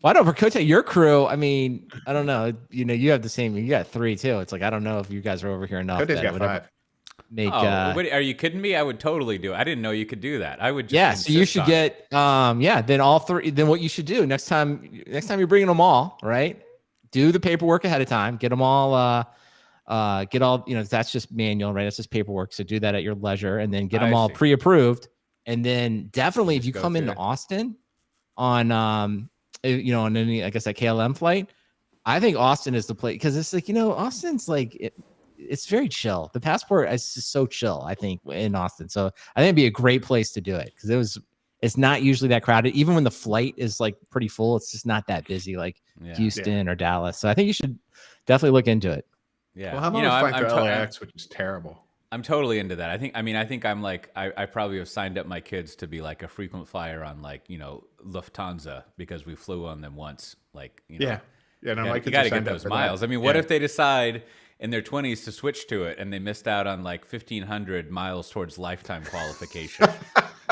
Well, I know for Kote, your crew. I mean, I don't know. You have the same. You got 3 too. It's like I don't know if you guys are over here enough. Cote's that it got would ever 5. Make. What, are you kidding me? I would totally do it. I didn't know you could do that. I would just Yeah, so you insist should on it. get then all 3. Then what you should do next time you're bringing them all, right? Do the paperwork ahead of time. Get them all get all, that's just manual, right? That's just paperwork. So do that at your leisure and then get them I all see. pre-approved. And then definitely if Just you go come into through. Austin on on any, I guess, that KLM flight, I think Austin is the place because it's like, Austin's like it's very chill. The passport is just so chill, I think, in Austin. So I think it'd be a great place to do it because it's not usually that crowded. Even when the flight is like pretty full, it's just not that busy like Yeah. Houston or Dallas. So I think you should definitely look into it. Yeah. Well, how about I'm, flying I'm to to- LAX, which is terrible. I'm totally into that. I think I'm like, I probably have signed up my kids to be like a frequent flyer on like, Lufthansa because we flew on them once. Like, Yeah. Yeah. No, Yeah, my you kids got are to get signed up those for miles. that. I mean, what Yeah. if they decide in their 20s to switch to it and they missed out on like 1,500 miles towards lifetime qualification?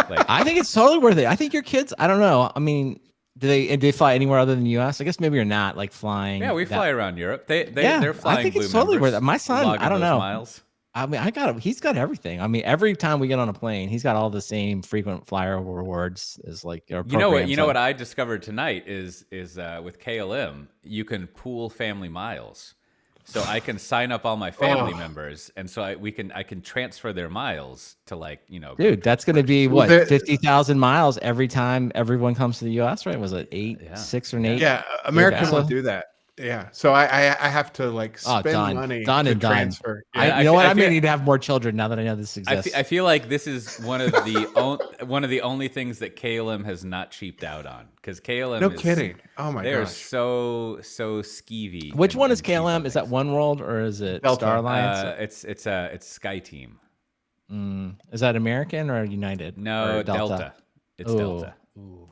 Like, I think it's totally worth it. I think your kids, I don't know. I mean, do they fly anywhere other than the US? I guess maybe you're not like flying. yeah, we that- fly around Europe. They're Yeah, flying. I think it's Blue totally worth members, it. My son, logging I don't those know. Miles. I mean, he's got everything. I mean, every time we get on a plane, he's got all the same frequent flyer rewards as like or You know what? programs You know like- what I discovered tonight is with KLM, you can pool family miles. So I can sign up all my family members, and so I can transfer their miles to like Dude, that's going to be Well, what there- 50,000 miles every time everyone comes to the U.S. Right? Was it eight, Yeah. 6 or 8? Yeah, American Yeah. won't do that. Yeah, so I have to like Oh, spend done. money Done to and done. transfer. I, Yeah. you know what? I I may feel- need to have more children now that I know this exists. I feel like this is one of the one of the only things that KLM has not cheaped out on, because KLM No is, kidding. Oh my they're gosh. so skeevy. Which and- one is and cheap on KLM? Is that things. One World or is it Delta. Star Alliance? It's Sky Team. Is that American or United? No, Or Delta. It's Ooh. Delta. Ooh,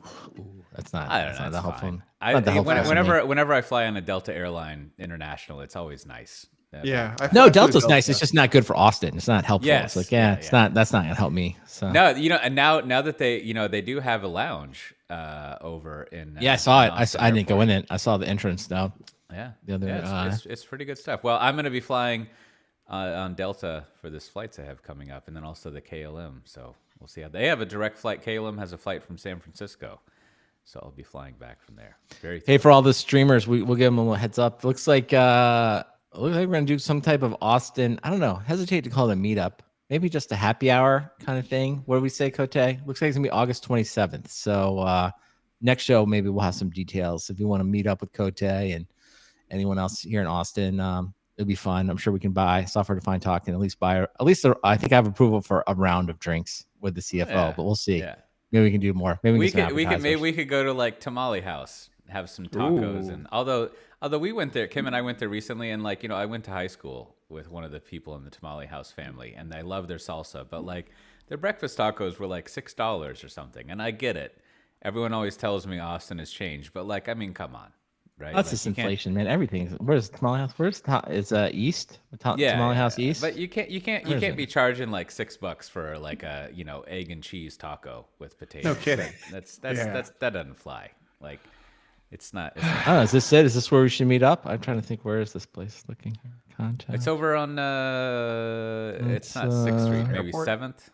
that's not. I don't that's know. not It's that helpful. fine. Not that helpful for me. Whenever I fly on a Delta airline international, it's always nice. Yeah. No, flew Delta's nice. Delta. It's just not good for Austin. It's not helpful. Yes, It's like, yeah, it's yeah. not. That's not gonna help me. So No, and now that they do have a lounge over in. yeah, I saw it. Austin I didn't go Airport. in it. I saw the entrance though. Yeah, The other, it's pretty good stuff. Well, I'm going to be flying on Delta for this flights I have coming up, and then also the KLM. So we'll see how they have a direct flight. KLM has a flight from San Francisco, so I'll be flying back from there. Very Hey, for all the streamers, we'll give them a little heads up. Looks like we're gonna do some type of Austin. I don't know. Hesitate to call it a meetup. Maybe just a happy hour kind of thing. What do we say, Cote? Looks like it's gonna be August 27th. So next show, maybe we'll have some details. If you want to meet up with Cote and anyone else here in Austin, it'll be fun. I'm sure we can buy Software Defined Talk and at least I think I have approval for a round of drinks with the CFO, Yeah, but we'll see. Yeah, Maybe we can do more. Maybe we can could maybe we could go to like Tamale House, have some tacos, Ooh. and although we went there, Kim and I went there recently, and like I went to high school with one of the people in the Tamale House family, and I love their salsa, but like their breakfast tacos were like $6 or something, and I get it. Everyone always tells me Austin has changed, but like I mean, come on, right? That's Like, just you can't- inflation, man. Everything. Where's Tamale House? It's East. Yeah, Tamale yeah, House yeah. East. But you can't Where is it? be charging like $6 for like a egg and cheese taco with potatoes. No kidding. Yeah. That doesn't fly. Like it's not. I don't know. Is this it? Is this where we should meet up? I'm trying to think. Where is this place looking? Contact. It's over on. It's It's, not 6th Street, maybe Airport? 7th.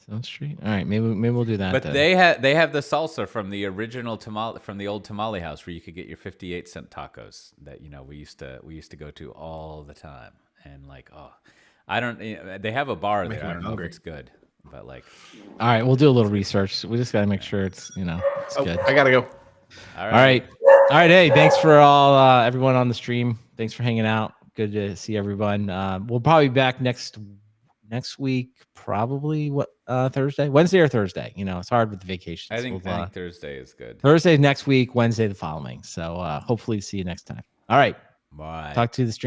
7th Street. All right, maybe we'll do that. But then. they have the salsa from the original tamale from the old tamale house where you could get your 58-cent tacos that we used to go to all the time, and like I don't. They have a bar Making there. I me don't know hungry. if it's good, but like. All right, we'll do a little research. We just got to make sure it's it's Oh, good. I gotta go. All All right. Hey, thanks for all everyone on the stream. Thanks for hanging out. Good to see everyone. We'll probably be back next week, probably Thursday, Wednesday or Thursday. It's hard with the vacations. I think We'll, Thursday is good. Thursday next week, Wednesday the following. So hopefully see you next time. All right. Bye. Talk to the stream.